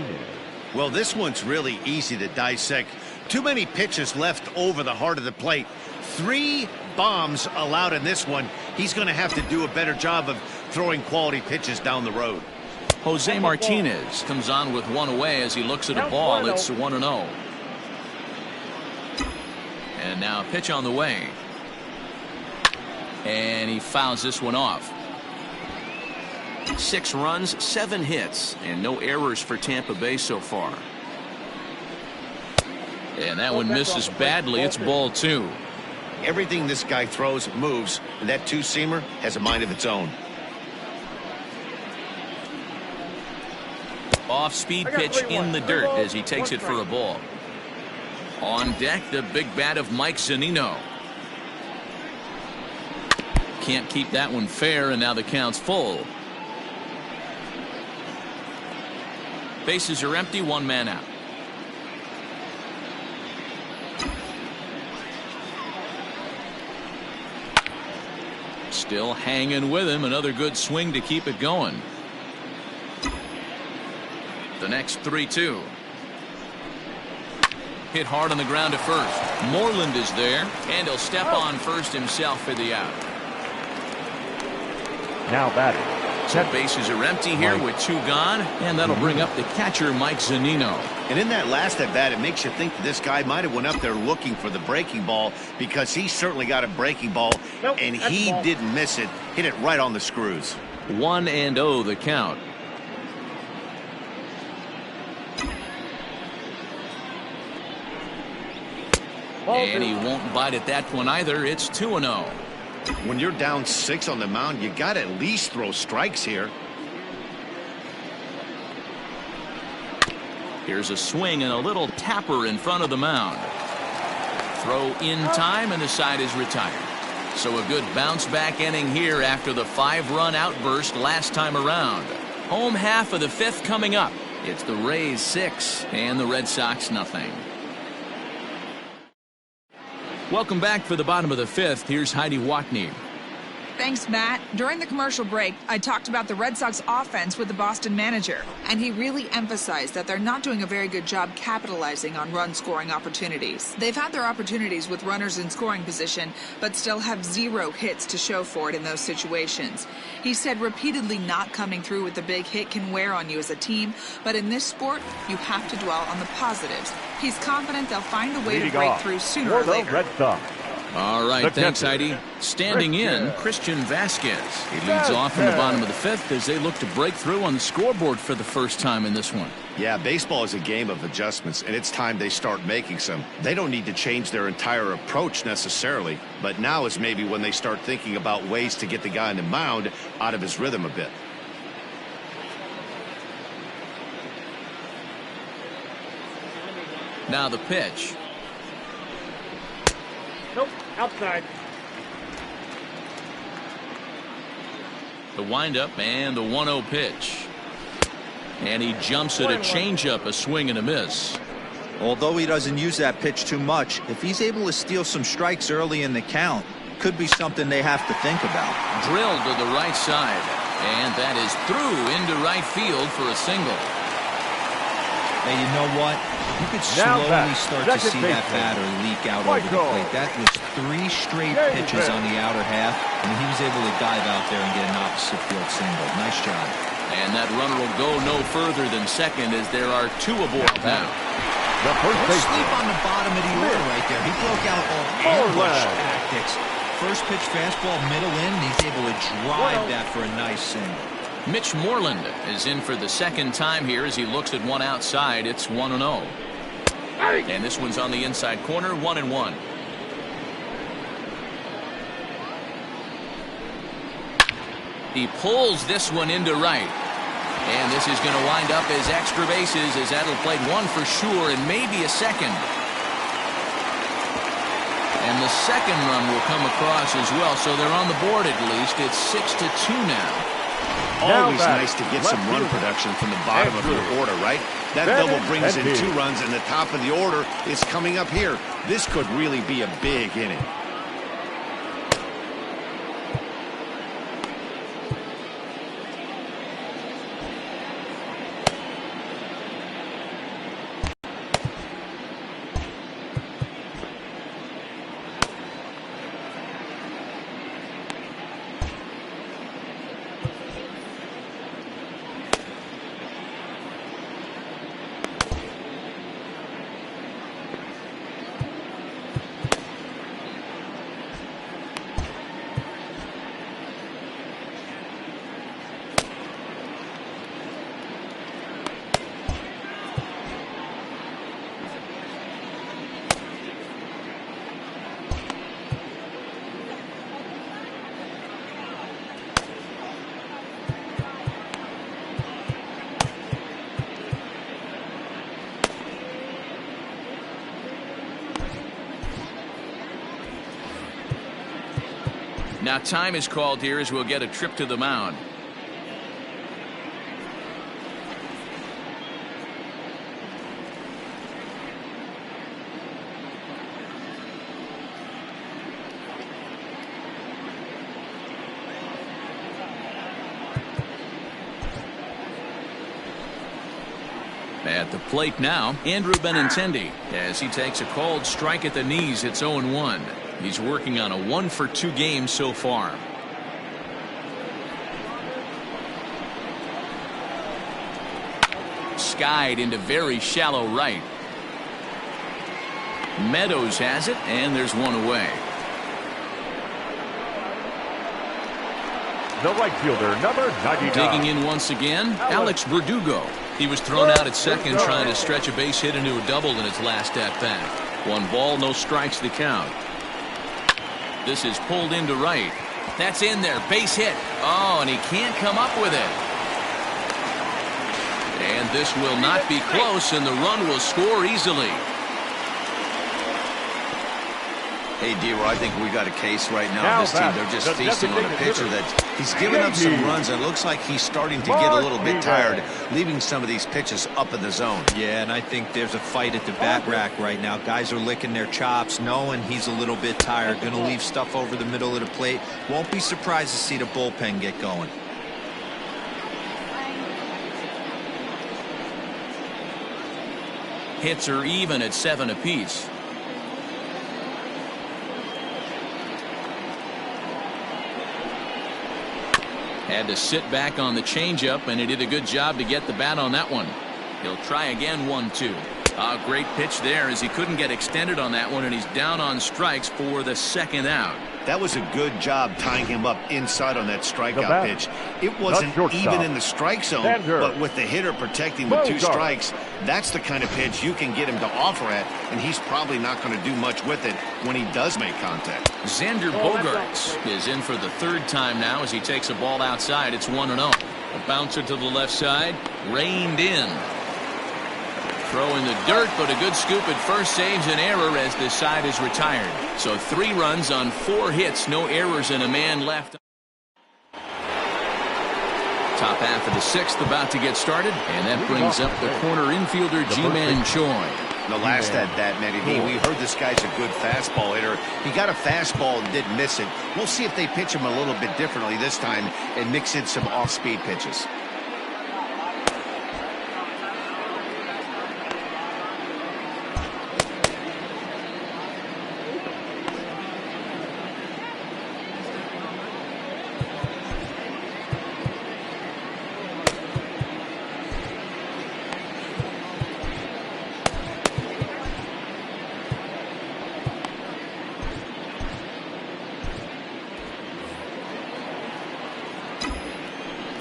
Well, this one's really easy to dissect. Too many pitches left over the heart of the plate. 3 bombs allowed in this one. He's going to have to do a better job of throwing quality pitches down the road. Jose Martinez comes on with 1 away as he looks at a ball. It's 1-0. And now a pitch on the way. And he fouls this one off. 6 runs, 7 hits, and no errors for Tampa Bay so far. And that one misses badly. It's ball 2. Everything this guy throws moves, and that 2-seamer has a mind of its own. Off-speed pitch in the dirt as he takes it for a ball. On deck, the big bat of Mike Zunino. Can't keep that one fair, and now the count's full. Bases are empty, 1 man out. Still hanging with him. Another good swing to keep it going. The next 3-2. Hit hard on the ground to first. Moreland is there, and he'll step on first himself for the out. Now batting. So bases are empty here with 2 gone, and that'll bring up the catcher, Mike Zunino. And in that last at bat, it makes you think that this guy might have went up there looking for the breaking ball, because he certainly got a breaking ball, and he didn't miss it. Hit it right on the screws. 1-0 the count. And he won't bite at that one either. It's 2-0. When you're down 6 on the mound, you got to at least throw strikes here. Here's a swing and a little tapper in front of the mound. Throw in time, and the side is retired. So a good bounce-back inning here after the 5-run outburst last time around. Home half of the 5th coming up. It's the Rays 6 and the Red Sox nothing. Welcome back for the bottom of the 5th. Here's Heidi Watney. Thanks, Matt. During the commercial break, I talked about the Red Sox offense with the Boston manager, and he really emphasized that they're not doing a very good job capitalizing on run-scoring opportunities. They've had their opportunities with runners in scoring position, but still have 0 hits to show for it in those situations. He said repeatedly not coming through with the big hit can wear on you as a team, but in this sport, you have to dwell on the positives. He's confident they'll find a way to break through sooner or later. Red Sox. All right, thanks, Heidi. Standing in, Christian Vasquez. He leads off in the bottom of the 5th as they look to break through on the scoreboard for the first time in this one. Yeah, baseball is a game of adjustments, and it's time they start making some. They don't need to change their entire approach necessarily, but now is maybe when they start thinking about ways to get the guy on the mound out of his rhythm a bit. Now the pitch. Nope, outside. The windup and the 1-0 pitch. And he jumps at a changeup, a swing and a miss. Although he doesn't use that pitch too much, if he's able to steal some strikes early in the count, could be something they have to think about. Drilled to the right side. And that is through into right field for a single. Hey, you know what? You could slowly start to see that batter leak out over the plate. That was 3 straight pitches on the outer half, and he was able to dive out there and get an opposite field single. Nice job. And that runner will go no further than second as there are 2 aboard now. Don't sleep on the bottom of the order right there. He broke out all ambush tactics. First pitch fastball, middle in, and he's able to drive that for a nice single. Mitch Moreland is in for the second time here as he looks at one outside. It's 1-0. And this one's on the inside corner, 1-1. He pulls this one into right. And this is going to wind up as extra bases as that'll play 1 for sure and maybe a second. And the second run will come across as well, so they're on the board at least. It's 6-2 now. Always nice to get some run production from the bottom of your order, right? That double brings in 2 runs, and the top of the order is coming up here. This could really be a big inning. Now time is called here as we'll get a trip to the mound. At the plate now, Andrew Benintendi as he takes a called strike at the knees. It's 0-1. He's working on a 1-for-2 game so far. Skied into very shallow right. Meadows has it, and there's one away. The right fielder, number 99. Digging in once again, Alex Verdugo. He was thrown out at second trying to stretch a base hit into a double in his last at bat. 1 ball, no strikes to count. This is pulled into right. That's in there. Base hit. Oh, and he can't come up with it. And this will not be close, and the run will score easily. Hey, D-Roy, I think we got a case right now. This team, they're just feasting on a pitcher that he's giving up some runs, and it looks like he's starting to get a little bit tired, leaving some of these pitches up in the zone. Yeah, and I think there's a fight at the bat rack right now. Guys are licking their chops, knowing he's a little bit tired, going to leave stuff over the middle of the plate. Won't be surprised to see the bullpen get going. Hits are even at 7 apiece. Had to sit back on the changeup, and he did a good job to get the bat on that one. He'll try again, 1-2. A great pitch there as he couldn't get extended on that one, and he's down on strikes for the second out. That was a good job tying him up inside on that strikeout pitch. It wasn't even in the strike zone, but with the hitter protecting with 2 strikes, that's the kind of pitch you can get him to offer at, and he's probably not going to do much with it when he does make contact. Xander Bogaerts is in for the 3rd time now as he takes a ball outside. It's 1-0. A bouncer to the left side, reined in. Throw in the dirt, but a good scoop at first saves an error as this side is retired. So 3 runs on 4 hits, no errors, and a man left. Top half of the 6th about to get started, and that brings up the corner infielder Ji-Man Choi. The last at bat, Matty D, we heard this guy's a good fastball hitter. He got a fastball and didn't miss it. We'll see if they pitch him a little bit differently this time and mix in some off-speed pitches.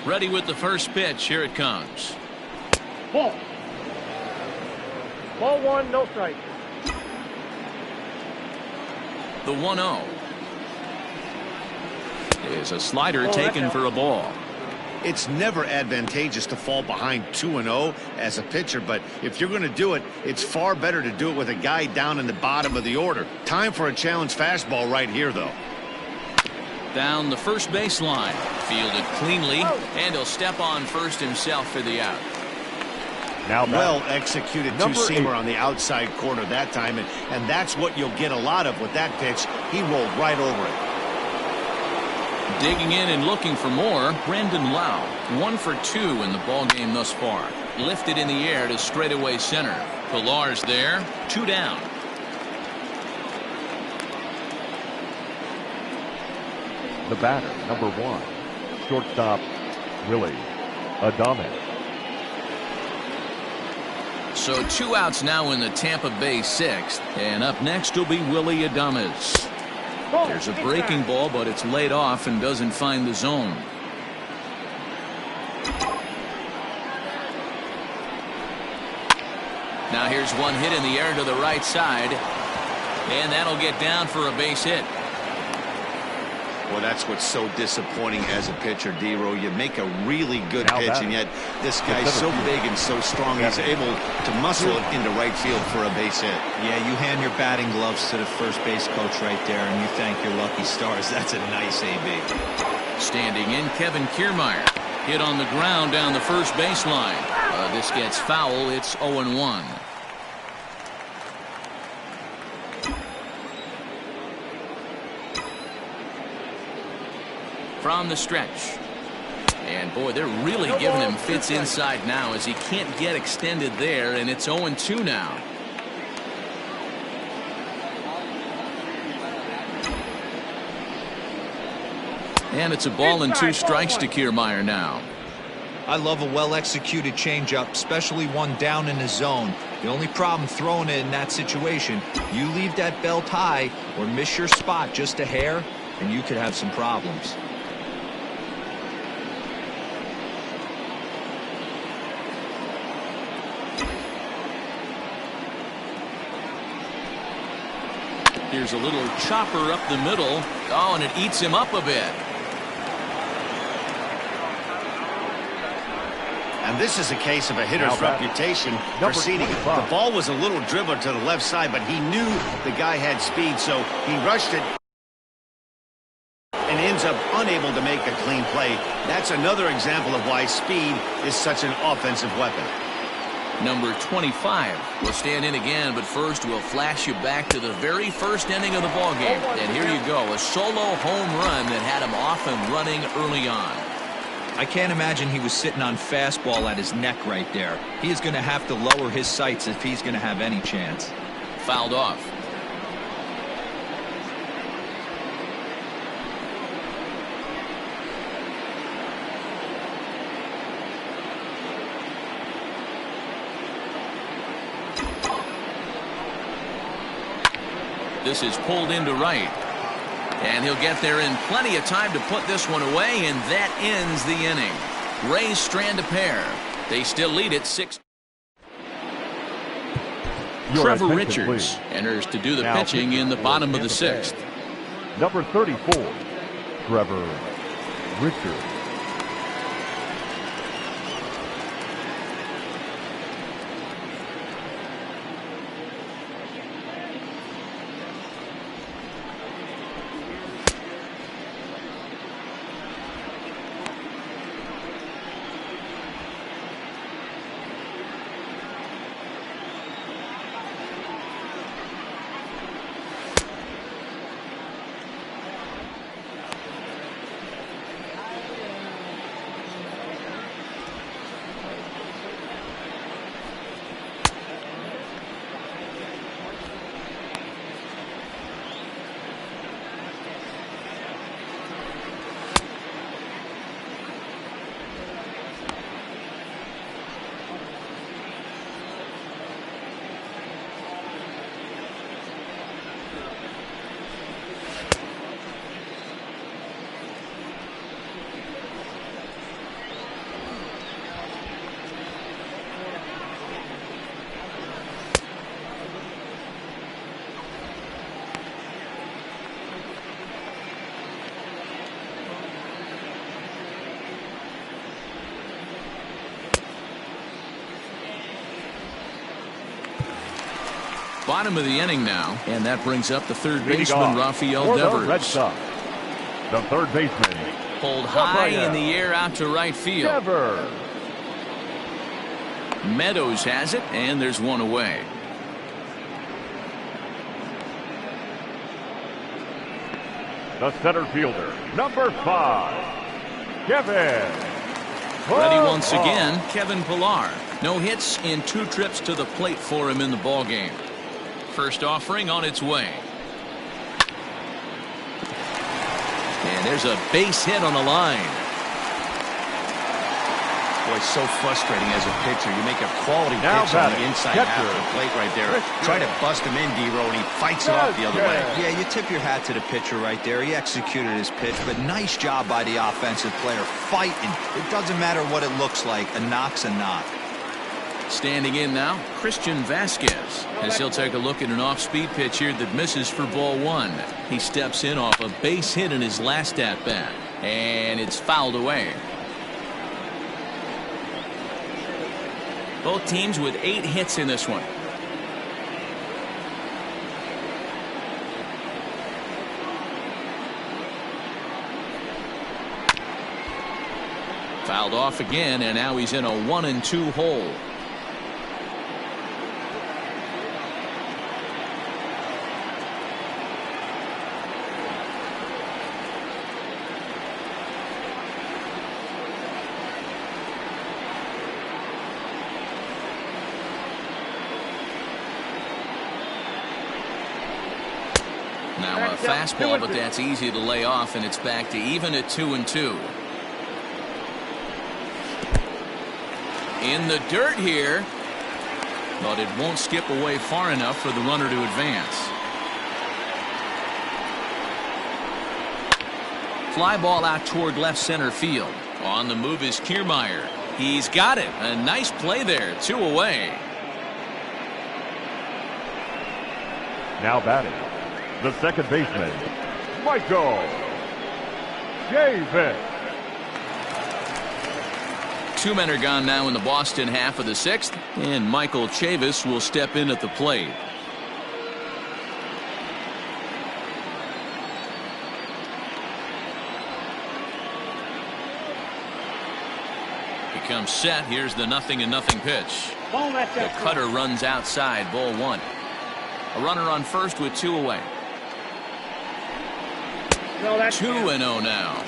Ready with the first pitch. Here it comes. Ball. Ball 1, no strike. The 1-0 is a slider taken for a ball. It's never advantageous to fall behind 2-0 as a pitcher, but if you're going to do it, it's far better to do it with a guy down in the bottom of the order. Time for a challenge fastball right here, though. Down the first baseline, fielded cleanly, and he'll step on first himself for the out. Now well executed two-seamer on the outside corner that time, and that's what you'll get a lot of with that pitch. He rolled right over it. Digging in and looking for more, Brandon Lau, 1 for 2 in the ballgame thus far. Lifted in the air to straightaway center. Pillar's there, 2 down. The batter, number 1, shortstop, Willy Adames. So 2 outs now in the Tampa Bay 6th, and up next will be Willy Adames. There's a breaking ball, but it's laid off and doesn't find the zone. Now here's one hit in the air to the right side, and that'll get down for a base hit. Well, that's what's so disappointing as a pitcher, D-Row. You make a really good pitch, and yet this guy's so big and so strong, he's able to muscle it into right field for a base hit. Yeah, you hand your batting gloves to the first base coach right there, and you thank your lucky stars. That's a nice AB. Standing in, Kevin Kiermaier. Hit on the ground down the first baseline. This gets foul. It's 0-1. From the stretch. And boy, they're really giving him fits inside now as he can't get extended there, and it's 0-2 now. And it's a ball and 2 strikes to Kiermaier now. I love a well-executed changeup, especially one down in the zone. The only problem throwing it in that situation, you leave that belt high or miss your spot just a hair, and you could have some problems. Here's a little chopper up the middle. Oh, and it eats him up a bit. And this is a case of a hitter's reputation preceding it. The ball was a little dribbled to the left side, but he knew the guy had speed, so he rushed it and ends up unable to make a clean play. That's another example of why speed is such an offensive weapon. Number 25 will stand in again, but first we'll flash you back to the very first inning of the ballgame. And here you go, a solo home run that had him off and running early on. I can't imagine he was sitting on fastball at his neck right there. He is going to have to lower his sights if he's going to have any chance. Fouled off. This is pulled into right. And he'll get there in plenty of time to put this one away, and that ends the inning. Rays strand a pair. They still lead it 6. Trevor Richards enters to do the pitching in the bottom of the 6th. Number 34, Trevor Richards. Bottom of the inning now, and that brings up the third baseman, Rafael Devers. Red Sox, the third baseman. Pulled high in the air out to right field. Devers. Meadows has it, and there's one away. The center fielder, number 5, Kevin Ready once again, Kevin Pillar. No hits in 2 trips to the plate for him in the ballgame. First offering on its way. And there's a base hit on the line. Boy, it's so frustrating as a pitcher. You make a quality pitch on the inside half of the plate right there. Try to bust him in, D-Row, and he fights it off the other way. Yeah, you tip your hat to the pitcher right there. He executed his pitch, but nice job by the offensive player fighting. It doesn't matter what it looks like. A knock's a knock. Standing in now, Christian Vasquez, as he'll take a look at an off-speed pitch here that misses for ball 1. He steps in off a base hit in his last at-bat, and it's fouled away. Both teams with 8 hits in this one. Fouled off again, and now he's in a 1-2 hole. Now a fastball, but that's easy to lay off, and it's back to even at 2-2. In the dirt here, but it won't skip away far enough for the runner to advance. Fly ball out toward left center field. On the move is Kiermaier. He's got it. A nice play there. 2 away. Now batting, The second baseman, Michael Chavis. 2 men are gone now in the Boston half of the 6th, and Michael Chavis will step in at the plate. He comes set. Here's the 0-0 pitch. The cutter runs outside, ball 1. A runner on first with 2 away. 2-0 now.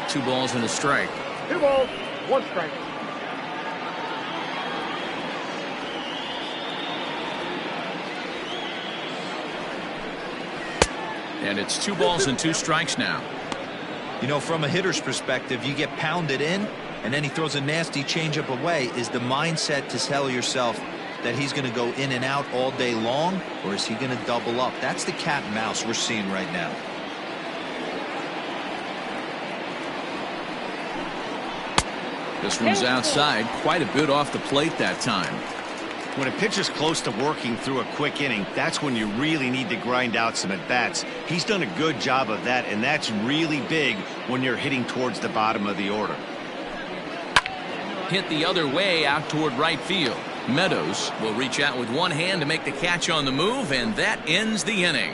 Two balls and a strike. 2 balls, 1 strike. And it's 2 balls and 2 strikes now. You know, from a hitter's perspective, you get pounded in, and then he throws a nasty changeup away. Is the mindset to tell yourself that he's going to go in and out all day long, or is he going to double up? That's the cat and mouse we're seeing right now. This one's outside, quite a bit off the plate that time. When a pitcher's close to working through a quick inning, that's when you really need to grind out some at-bats. He's done a good job of that, and that's really big when you're hitting towards the bottom of the order. Hit the other way out toward right field. Meadows will reach out with one hand to make the catch on the move, and that ends the inning.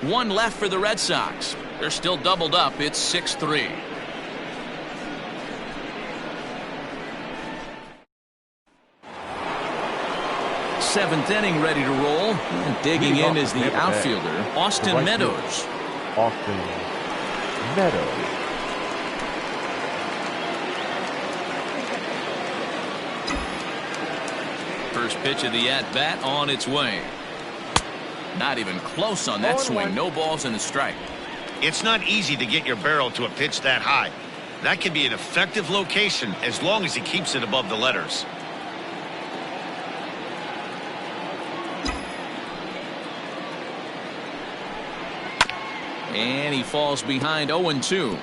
1 left for the Red Sox. They're still doubled up. It's 6-3. Seventh inning ready to roll. And digging in is the outfielder, Austin Meadows. Austin Meadows. First pitch of the at-bat on its way. Not even close on that swing. No balls and a strike. It's not easy to get your barrel to a pitch that high. That can be an effective location as long as he keeps it above the letters. And he falls behind 0-2.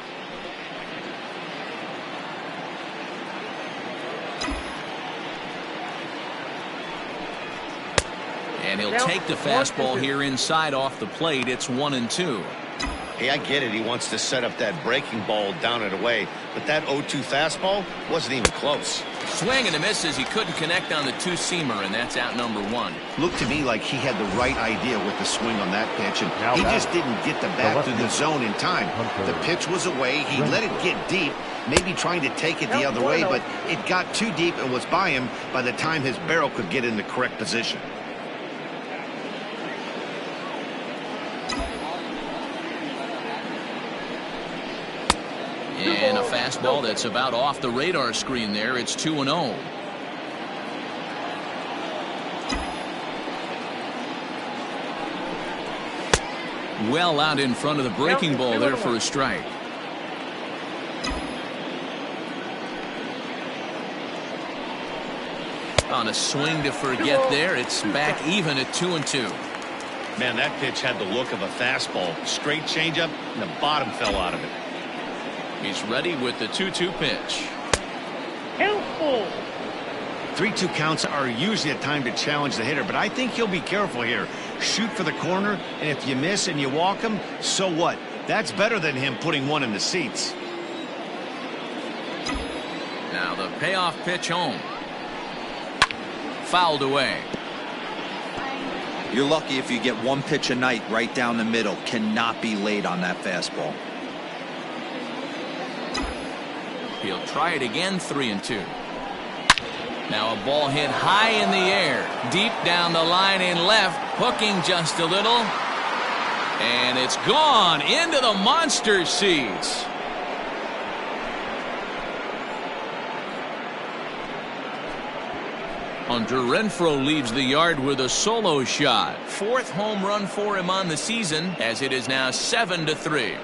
And he'll take the fastball here inside off the plate. It's 1-2. Hey, I get it. He wants to set up that breaking ball down and away, but that 0-2 fastball wasn't even close. Swing and a miss as he couldn't connect on the 2-seamer, and that's out number 1. Looked to me like he had the right idea with the swing on that pitch, and he just didn't get the bat through the zone in time. The pitch was away. He let it get deep, maybe trying to take it the other way, but it got too deep and was by him by the time his barrel could get in the correct position. And a fastball that's about off the radar screen there. It's 2-0. Well out in front of the breaking ball there for a strike. On a swing to forget there. It's back even at 2-2. Man, that pitch had the look of a fastball. Straight changeup, and the bottom fell out of it. He's ready with the 2-2 pitch. 3-2 counts are usually a time to challenge the hitter, but I think he'll be careful here. Shoot for the corner, and if you miss and you walk him, so what? That's better than him putting one in the seats. Now the payoff pitch home. Fouled away. You're lucky if you get one pitch a night right down the middle. Cannot be late on that fastball. He'll try it again. 3-2. Now a ball hit high in the air, deep down the line in left, hooking just a little, and it's gone into the monster seats. Hunter Renfroe leaves the yard with a solo shot. 4th home run for him on the season, as it is now 7-3.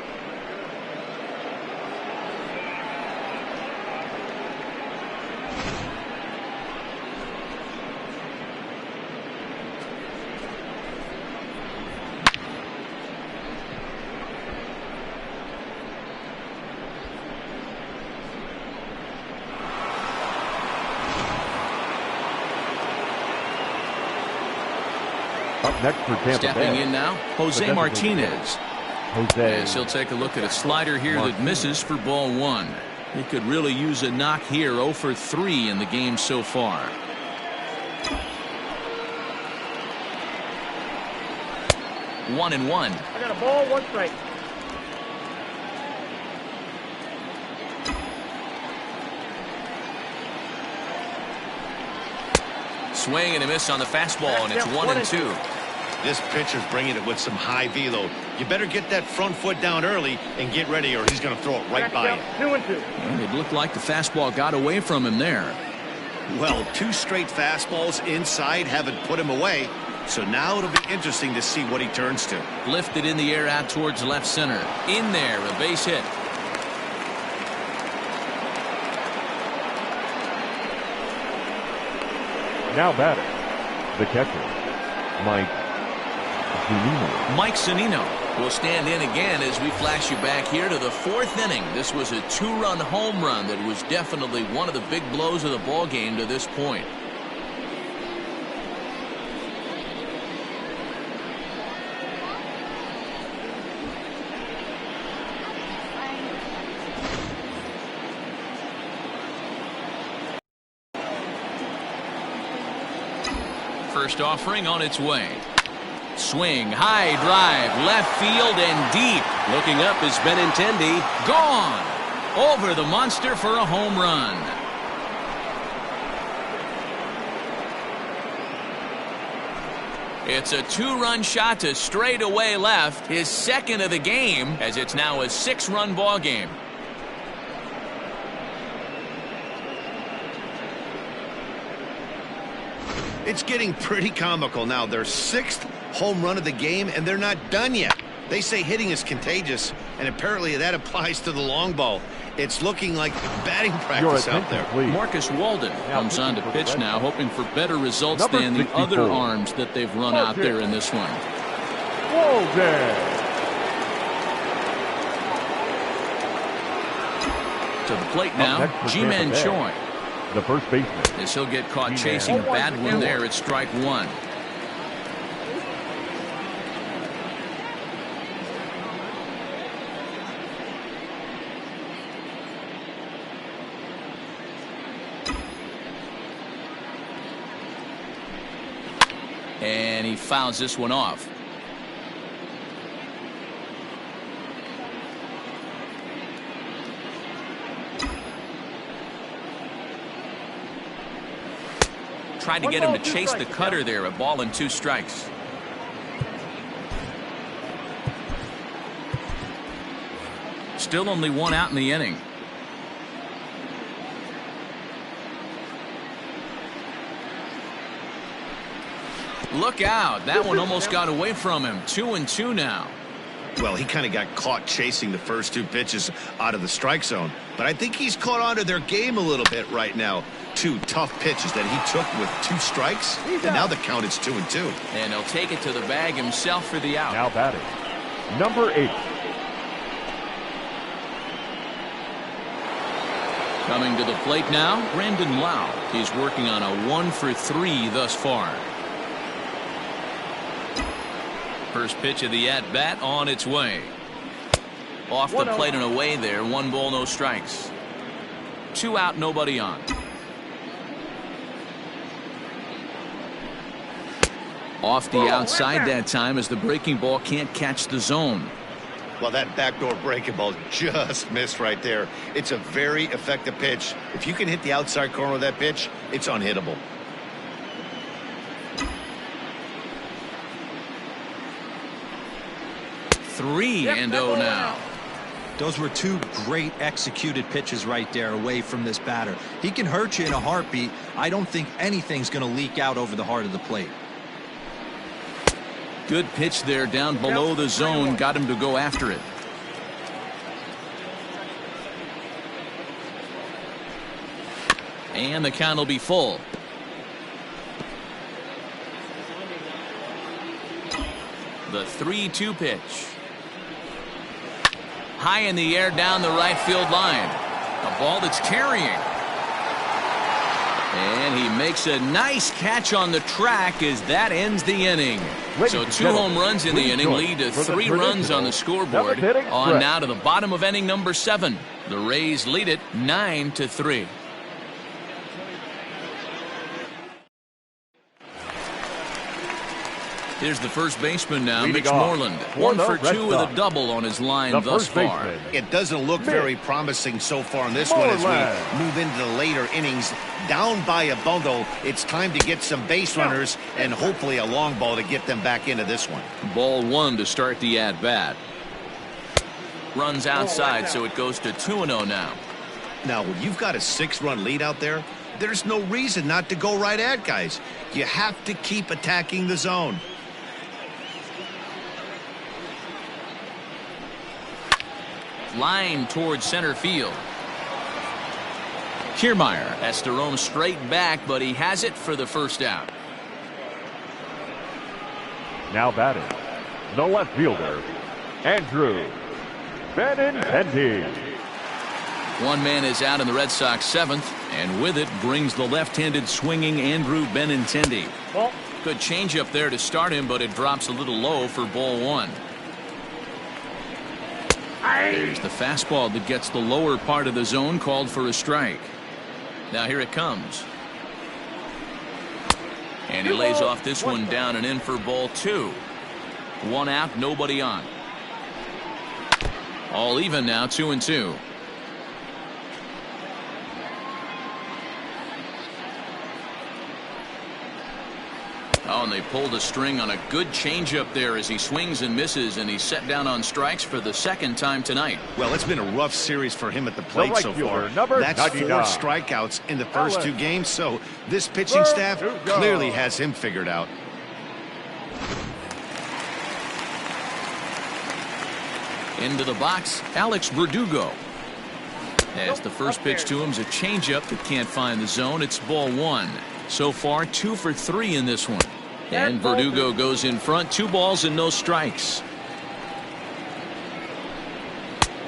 Up next for Tampa Stepping Bay. in now, Jose Martinez. Jose. Yes, he'll take a look at a slider here that misses for ball 1. He could really use a knock here. 0 for 3 in the game so far. One and one. I got a ball, 1 strike. Swing and a miss on the fastball, and it's 1 and 2. This pitcher's bringing it with some high velo. You better get that front foot down early and get ready, or he's going to throw it right by you. 2 and 2. And it looked like the fastball got away from him there. Well, 2 straight fastballs inside haven't put him away. So now it'll be interesting to see what he turns to. Lifted in the air out towards left center. In there, a base hit. Now batter, the catcher, Mike Zunino. Mike Zunino will stand in again as we flash you back here to the 4th inning. This was a 2-run home run that was definitely one of the big blows of the ball game to this point. First offering on its way. Swing, high drive, left field and deep. Looking up is Benintendi. Gone! Over the monster for a home run. It's a 2-run shot to straightaway left. His 2nd of the game, as it's now a 6-run ball game. It's getting pretty comical now. Their 6th home run of the game, and they're not done yet. They say hitting is contagious, and apparently that applies to the long ball. It's looking like batting practice out there. Please. Marcus Walden comes on to pitch now, hoping for better results Number than the 64. other arms that they've run out there in this one. Walden. To the plate now, Ji-Man Choi. The first baseman. As he'll get caught chasing a bad one there at strike 1. And he fouls this one off. Tried to get him to chase the cutter there. A ball and 2 strikes. Still only 1 out in the inning. Look out. That one almost got away from him. 2 and 2 now. Well, he kind of got caught chasing the first 2 pitches out of the strike zone. But I think he's caught on to their game a little bit right now. 2 tough pitches that he took with 2 strikes. And now the count is 2 and 2. And he'll take it to the bag himself for the out. Now batting, number 8. Coming to the plate now, Brandon Lau. He's working on a 1 for 3 thus far. First pitch of the at-bat on its way. Off the plate and away there. 1 ball, no strikes. 2 out, nobody on. Off the outside that time as the breaking ball can't catch the zone. Well, that backdoor breaking ball just missed right there. It's a very effective pitch. If you can hit the outside corner of that pitch, it's unhittable. Three and 0 now. Those were 2 great executed pitches right there away from this batter. He can hurt you in a heartbeat. I don't think anything's going to leak out over the heart of the plate. Good pitch there down below the zone. Got him to go after it. And the count will be full. The 3-2 pitch. High in the air down the right field line. A ball that's carrying. And he makes a nice catch on the track as that ends the inning. So 2 home runs in the inning lead to 3 runs on the scoreboard. On now to the bottom of inning number 7. The Rays lead it 9-3. Here's the first baseman now, Mitch Moreland. 1 for 2 with a double on his line thus far. It doesn't look very promising so far in this one as we move into the later innings. Down by a bundle, it's time to get some base runners and hopefully a long ball to get them back into this one. Ball 1 to start the at-bat. Runs outside, so it goes to 2-0 now. Now, when you've got a 6-run lead out there, there's no reason not to go right at guys. You have to keep attacking the zone. Line towards center field. Kiermaier has to roam straight back, but he has it for the first out. Now batting, the left fielder, Andrew Benintendi. One man is out in the Red Sox 7th, and with it brings the left-handed swinging Andrew Benintendi. Good changeup there to start him, but it drops a little low for ball 1. There's the fastball that gets the lower part of the zone, called for a strike. Now here it comes. And he lays off this one down and in for ball 2. 1 out, nobody on. All even now, 2-2. Oh, and they pulled a string on a good changeup there as he swings and misses, and he's set down on strikes for the 2nd time tonight. Well, it's been a rough series for him at the plate so far. That's 4 strikeouts in the first 2 games, so this pitching staff clearly has him figured out. Into the box, Alex Verdugo. As the first pitch to him is a changeup that can't find the zone. It's ball 1. So far, 2 for 3 in this one. And Verdugo goes in front, 2 balls and no strikes.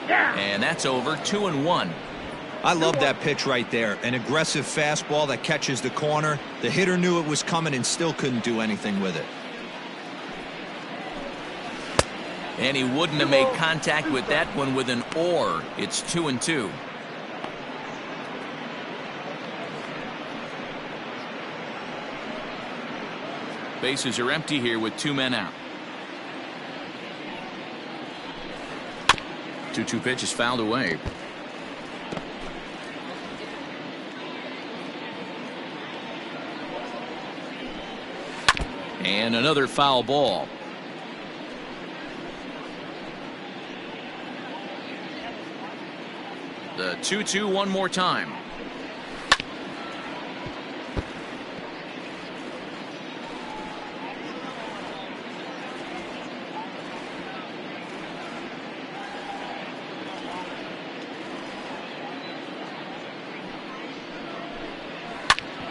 And that's over, 2-1. I love that pitch right there. An aggressive fastball that catches the corner. The hitter knew it was coming and still couldn't do anything with it. And he wouldn't have made contact with that one with an or. It's 2-2. Bases are empty here with 2 men out. 2-2 pitch is fouled away. And another foul ball. The 2-2 one more time.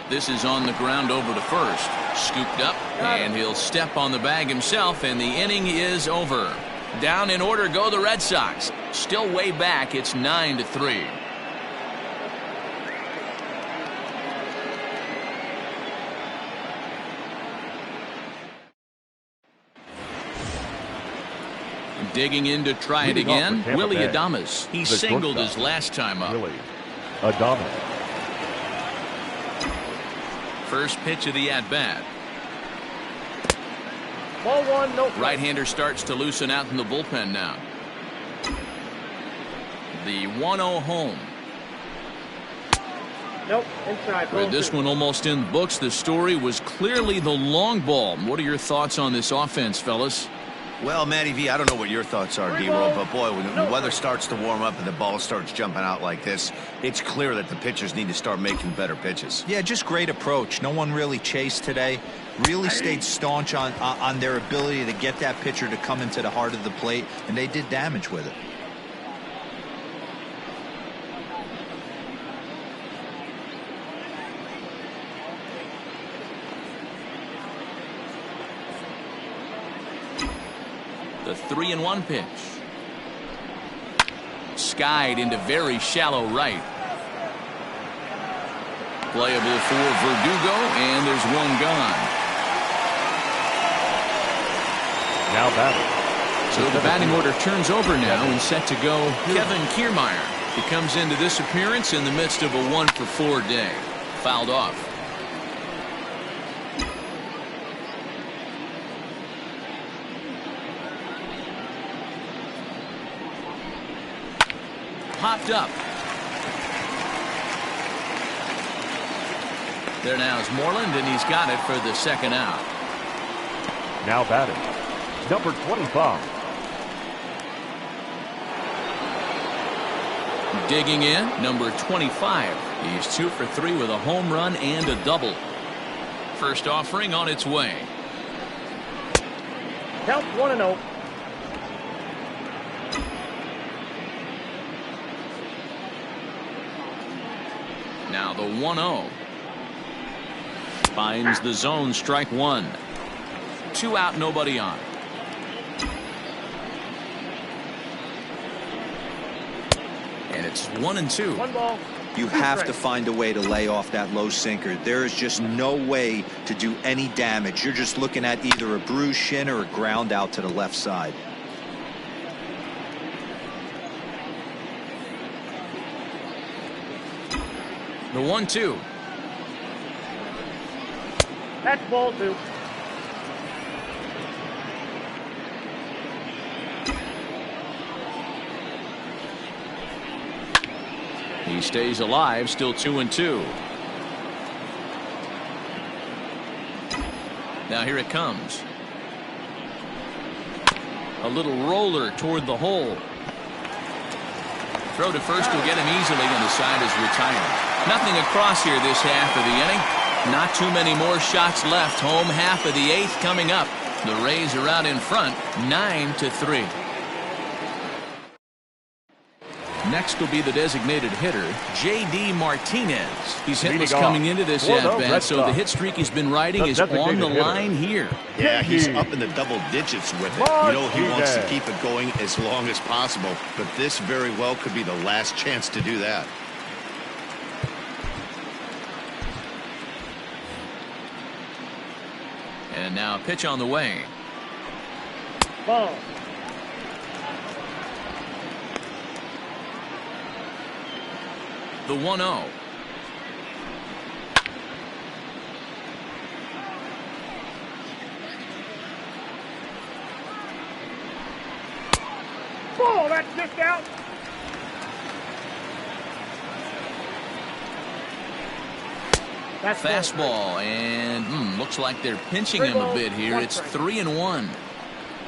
This is on the ground over to first. Scooped up, and he'll step on the bag himself, and the inning is over. Down in order go the Red Sox. Still way back. It's 9-3. Digging in to try it again, Willy Adames. He singled his last time up. Willy Adames. First pitch of the at-bat. Ball 1, no. Right-hander starts to loosen out in the bullpen now. The 1-0 home. Nope, inside. With this one almost in the books, the story was clearly the long ball. What are your thoughts on this offense, fellas? Well, Matty V, I don't know what your thoughts are, D-Roll, but boy, when the weather starts to warm up and the ball starts jumping out like this, it's clear that the pitchers need to start making better pitches. Yeah, just great approach. No one really chased today. Really stayed staunch on their ability to get that pitcher to come into the heart of the plate, and they did damage with it. The 3-1 pitch. Skied into very shallow right. Playable for Verdugo, and there's one gone. Now batting. So the batting order turns over now and set to go Kevin Kiermaier. He comes into this appearance in the midst of a 1-for-4 day. Fouled off. Popped up. There now is Moreland, and he's got it for the second out. Now batting. Number 25. Digging in, number 25. He's 2 for 3 with a home run and a double. First offering on its way. Count 1-0. Now the 1-0. Finds the zone, strike one. 2 out, nobody on. And it's 1-2. 1 ball. You have to find a way to lay off that low sinker. There is just no way to do any damage. You're just looking at either a bruised shin or a ground out to the left side. The 1-2. That's ball 2. He stays alive, still 2-2. Now here it comes. A little roller toward the hole. Throw to first will get him easily, and the side is retired. Nothing across here this half of the inning. Not too many more shots left. Home half of the 8th coming up. The Rays are out in front, 9-3. Next will be the designated hitter, J.D. Martinez. He's hitless coming into this at-bat, so the hit streak he's been riding is on the line here. Yeah, he's up in the double digits with it. You know, he wants to keep it going as long as possible, but this very well could be the last chance to do that. And now a pitch on the way. Ball. The 1-0. Ball, that's just out. That's Fastball, and looks like they're pinching him a bit here. It's 3-1.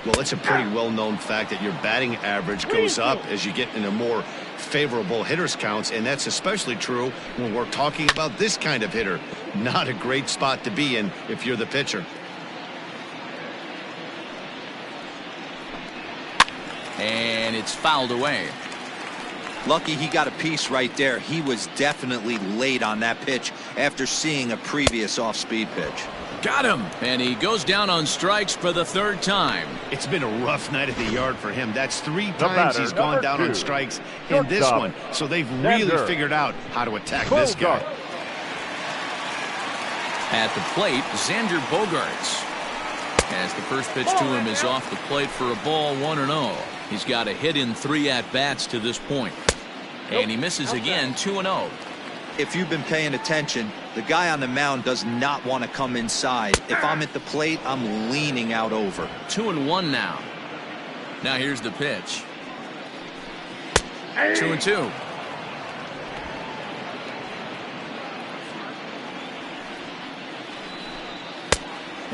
Well, it's a pretty well-known fact that your batting average goes up as you get into more favorable hitters counts, and that's especially true when we're talking about this kind of hitter. Not a great spot to be in if you're the pitcher. And it's fouled away. Lucky he got a piece right there. He was definitely late on that pitch after seeing a previous off-speed pitch. Got him. And he goes down on strikes for the 3rd time. It's been a rough night at the yard for him. That's 3 times he's gone down on strikes in this one. So they've really figured out how to attack this guy. At the plate, Xander Bogaerts. As the first pitch to him is off the plate for a ball, 1-0. He's got a hit in 3 at-bats to this point. And he misses again, 2-0. If you've been paying attention, the guy on the mound does not want to come inside. If I'm at the plate, I'm leaning out over. 2-1 now. Now here's the pitch. 2-2.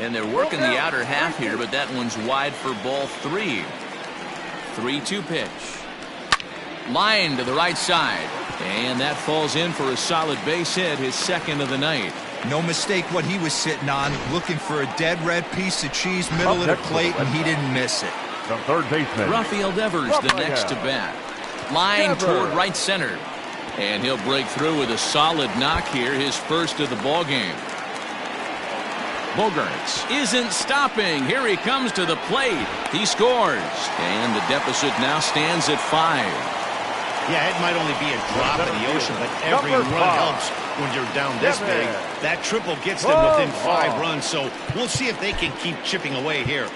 And they're working the outer half here, but that one's wide for ball 3. 3-2 pitch. Line to the right side. And that falls in for a solid base hit, his 2nd of the night. No mistake what he was sitting on, looking for a dead red piece of cheese middle of the plate, and he didn't miss it. The third baseman, Rafael Devers, the next to bat. Line toward right center. And he'll break through with a solid knock here, his first of the ball game. Bogaerts isn't stopping. Here he comes to the plate. He scores. And the deficit now stands at 5. Yeah, it might only be a drop in the ocean, but every run helps when you're down this big. That triple gets them within 5 runs, so we'll see if they can keep chipping away here.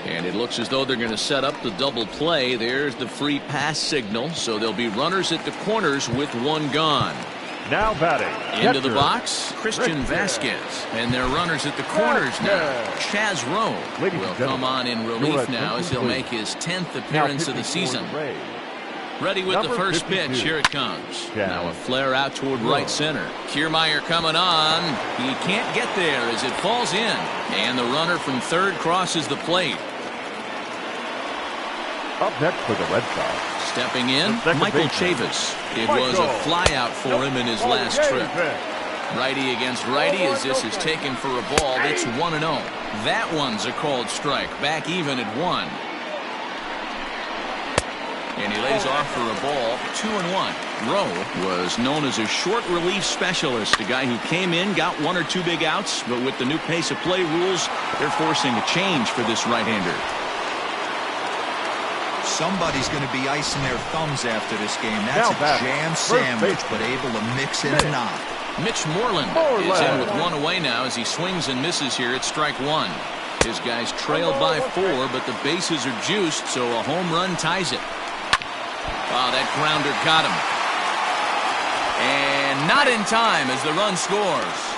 And it looks as though they're going to set up the double play. There's the free pass signal, so there'll be runners at the corners with 1 gone. Now batting. Into the box, Christian Vasquez. And their runners at the corners now. Chaz Rowe will come on in relief now as he'll make his 10th appearance of the season. Ready with the first pitch. Here it comes. Now a flare out toward right center. Kiermaier coming on. He can't get there as it falls in. And the runner from third crosses the plate. Up next for the Red Sox. Stepping in, Michael Chavis. It was a flyout for him in his last trip. Righty against righty as this is taken for a ball. It's 1-0. That one's a called strike. Back even at 1. And he lays off for a ball. 2-1. Rowe was known as a short relief specialist, a guy who came in, got 1 or 2 big outs, but with the new pace of play rules, they're forcing a change for this right-hander. Somebody's going to be icing their thumbs after this game. That's a jam sandwich, but able to mix in a knock. Mitch Moreland is in with 1 away now as he swings and misses here at strike 1. His guys trailed by 4, but the bases are juiced, so a home run ties it. Wow, that grounder got him. And not in time as the run scores.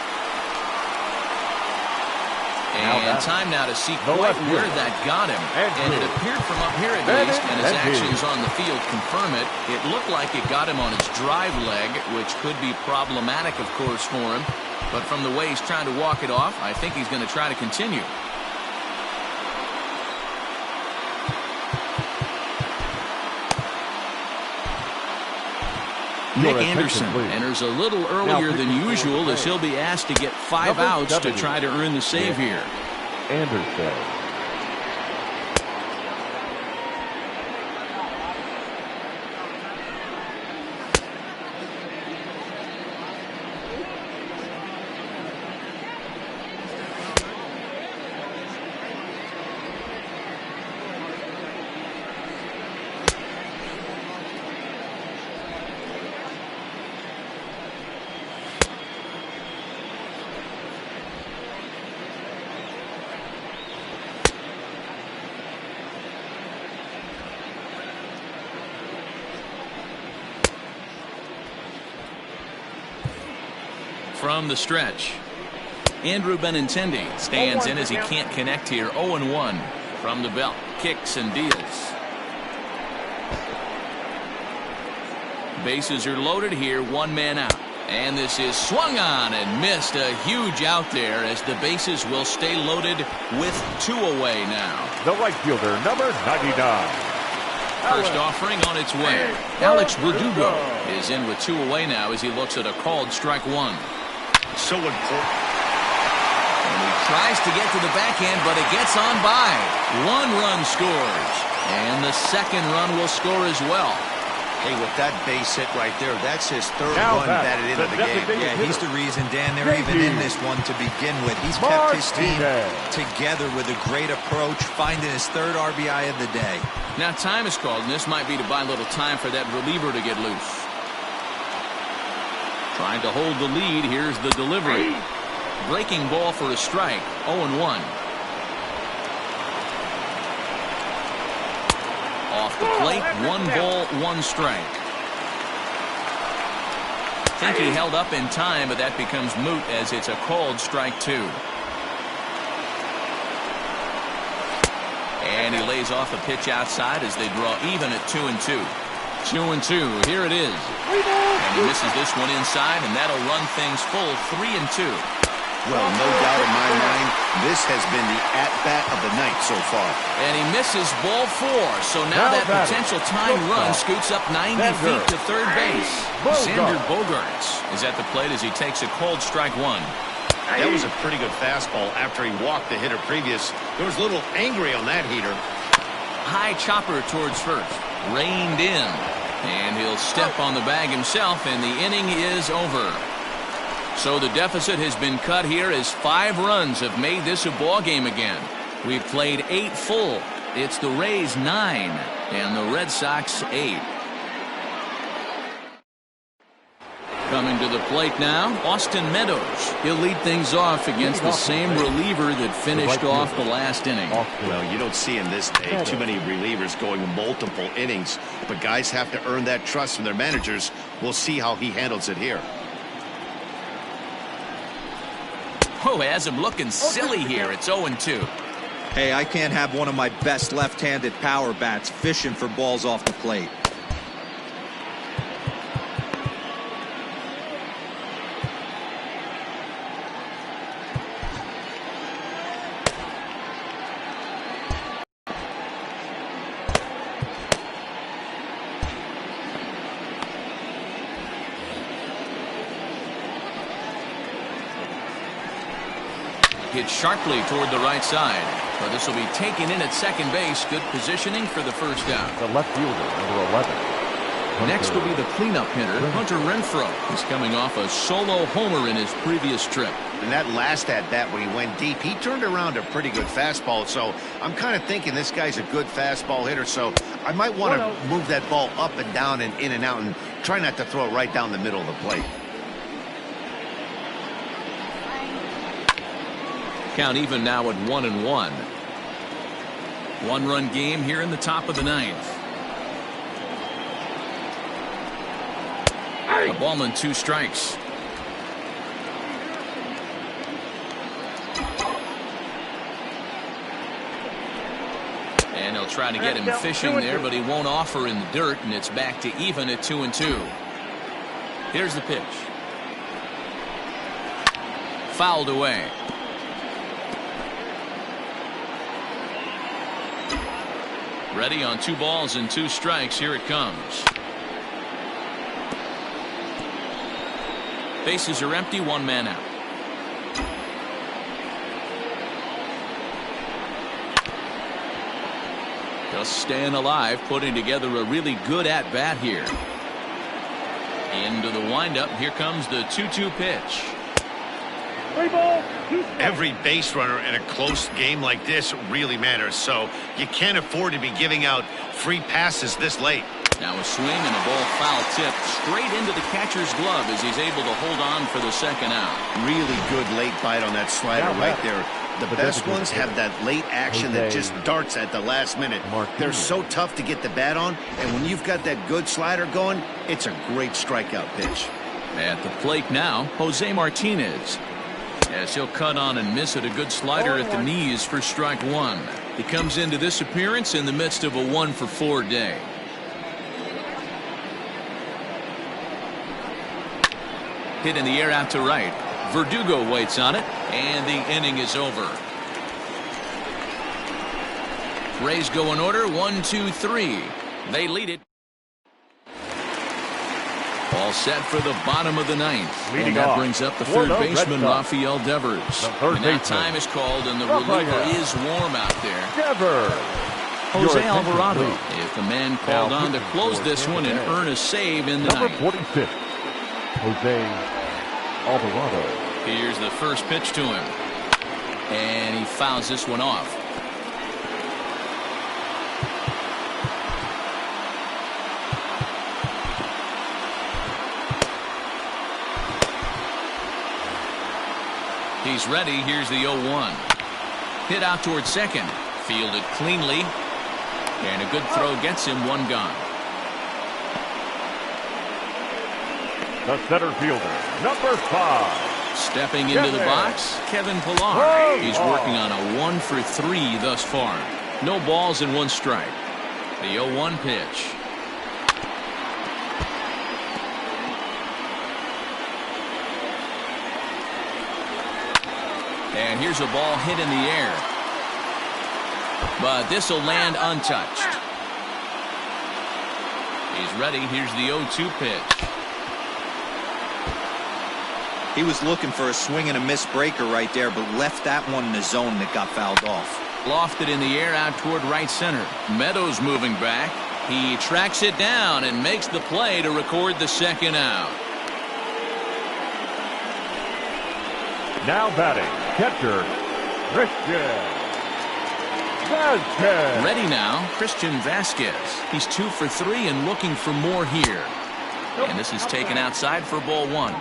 And time now to see quite where that got him. And it appeared from up here at least, and his actions on the field confirm it. It looked like it got him on his drive leg, which could be problematic, of course, for him. But from the way he's trying to walk it off, I think he's going to try to continue. Nick Anderson enters a little earlier than usual as he'll be asked to get 5 outs to try to earn the save here. Anderson. From the stretch, Andrew Benintendi stands in as he can't connect here. 0-1 from the belt. Kicks and deals. Bases are loaded here. 1 man out. And this is swung on and missed. A huge out there as the bases will stay loaded with 2 away now. The right fielder, number 99. First offering on its way. Alex Verdugo is in with 2 away now as he looks at a called strike 1. So important. And he tries to get to the backhand, but it gets on by. 1 run scores. And the second run will score as well. Hey, with that base hit right there, that's his 3rd run batted into the game. Yeah, he's the reason, Dan, they're even in this one to begin with. He's kept his team together with a great approach, finding his 3rd RBI of the day. Now time is called, and this might be to buy a little time for that reliever to get loose. Trying to hold the lead. Here's the delivery. Breaking ball for a strike. 0-1. Off the plate. 1 ball, 1 strike. I think he held up in time, but that becomes moot as it's a called strike 2. And he lays off a pitch outside as they draw even at 2-2. 2-2. Here it is. And he misses this one inside, and that'll run things full. 3-2. Well, no doubt in my mind, this has been the at-bat of the night so far. And he misses ball 4. So now that potential tying run scoots up 90 feet to third base. Xander Bogaerts is at the plate as he takes a called strike 1. That was a pretty good fastball after he walked the hitter previous. There was a little angry on that heater. High chopper towards first. Reined in. And he'll step on the bag himself, and the inning is over. So the deficit has been cut here as 5 runs have made this a ball game again. We've played 8 full. It's the Rays 9 and the Red Sox 8. Coming to the plate now, Austin Meadows. He'll lead things off against the same reliever that finished off the last inning. Well, you don't see in this day too many relievers going multiple innings, but guys have to earn that trust from their managers. We'll see how he handles it here. Oh, has him looking silly here. It's 0-2. Hey, I can't have one of my best left-handed power bats fishing for balls off the plate. Hit sharply toward the right side. But this will be taken in at second base. Good positioning for the first out. The left fielder, number 11. Next will be the cleanup hitter, Hunter Renfroe. He's coming off a solo homer in his previous trip. And that last at-bat when he went deep, he turned around a pretty good fastball. So I'm kind of thinking this guy's a good fastball hitter. So I might want to move that ball up and down and in and out and try not to throw it right down the middle of the plate. Count even now at 1-1. 1-run game here in the top of the 9th. A ball and 2 strikes. And he'll try to get him fishing there, but he won't offer in the dirt, and it's back to even at 2-2. Here's the pitch. Fouled away. Ready on 2 balls and 2 strikes. Here it comes. Bases are empty, 1 man out. Just staying alive, putting together a really good at-bat here. Into the windup. Here comes the 2-2 pitch. 3 balls, 2 strikes. Every base runner in a close game like this really matters, so you can't afford to be giving out free passes this late. Now a swing and a ball foul tip straight into the catcher's glove as he's able to hold on for the second out. Really good late bite on that slider right there. The best ones have that late action that just darts at the last minute. They're so tough to get the bat on, and when you've got that good slider going, it's a great strikeout pitch. At the plate now, Jose Martinez. As he'll cut on and miss at a good slider at the knees for strike 1. He comes into this appearance in the midst of a 1-for-4 day. Hit in the air out to right. Verdugo waits on it, and the inning is over. Rays go in order, 1-2-3. They lead it. All set for the bottom of the 9th. Leading and that off, brings up the third baseman, Rafael Devers. And that time is called, and the reliever is warm out there. Devers. Jose Alvarado is the man called on to close this one and earn a save in the Number 9th. 45, Jose Alvarado. Here's the first pitch to him. And he fouls this one off. He's ready. Here's the 0-1. Hit out towards second. Fielded cleanly. And a good throw gets him, 1 gone. The center fielder, number 5. Stepping into the box, Kevin Pillar. He's working on a 1-for-3 thus far. No balls and 1 strike. The 0-1 pitch. And here's a ball hit in the air. But this will land untouched. He's ready. Here's the 0-2 pitch. He was looking for a swing and a miss breaker right there, but left that one in the zone that got fouled off. Lofted in the air out toward right center. Meadows moving back. He tracks it down and makes the play to record the second out. Now batting, catcher, Christian Vasquez. Ready now, Christian Vasquez. He's 2 for 3 and looking for more here. And this is taken outside for ball 1.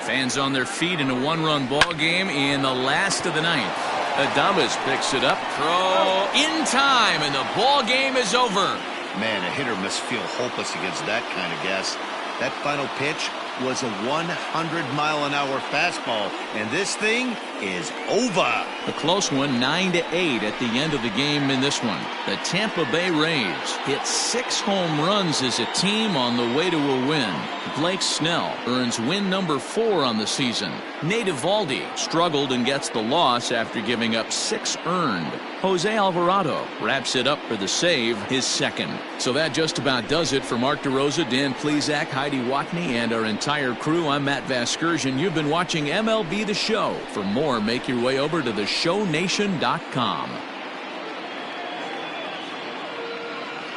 Fans on their feet in a 1-run ball game in the last of the 9th. Adames picks it up, throw in time, and the ball game is over. Man, a hitter must feel hopeless against that kind of gas. That final pitch was a 100-mile-an-hour fastball, and this thing is over. A close one, 9-8 at the end of the game in this one. The Tampa Bay Rays hit 6 home runs as a team on the way to a win. Blake Snell earns win number 4 on the season. Nate Eovaldi struggled and gets the loss after giving up 6 earned. Jose Alvarado wraps it up for the save, his 2nd. So that just about does it for Mark DeRosa, Dan Plesac, Heidi Watney, and our entire crew. I'm Matt Vasgersian. You've been watching MLB The Show. For more, make your way over to theshownation.com.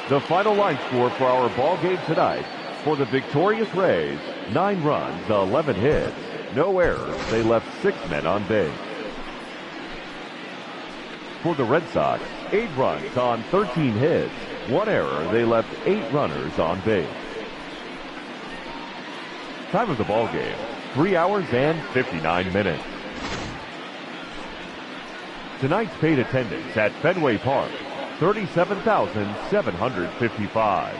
The final line score for our ball game tonight: for the victorious Rays, 9 runs, 11 hits, no errors. They left 6 men on base. For the Red Sox, 8 runs on 13 hits, 1 error. They left 8 runners on base. Time of the ball game, 3 hours and 59 minutes. Tonight's paid attendance at Fenway Park, 37,755.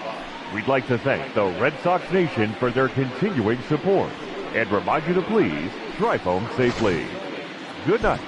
We'd like to thank the Red Sox Nation for their continuing support and remind you to please drive home safely. Good night.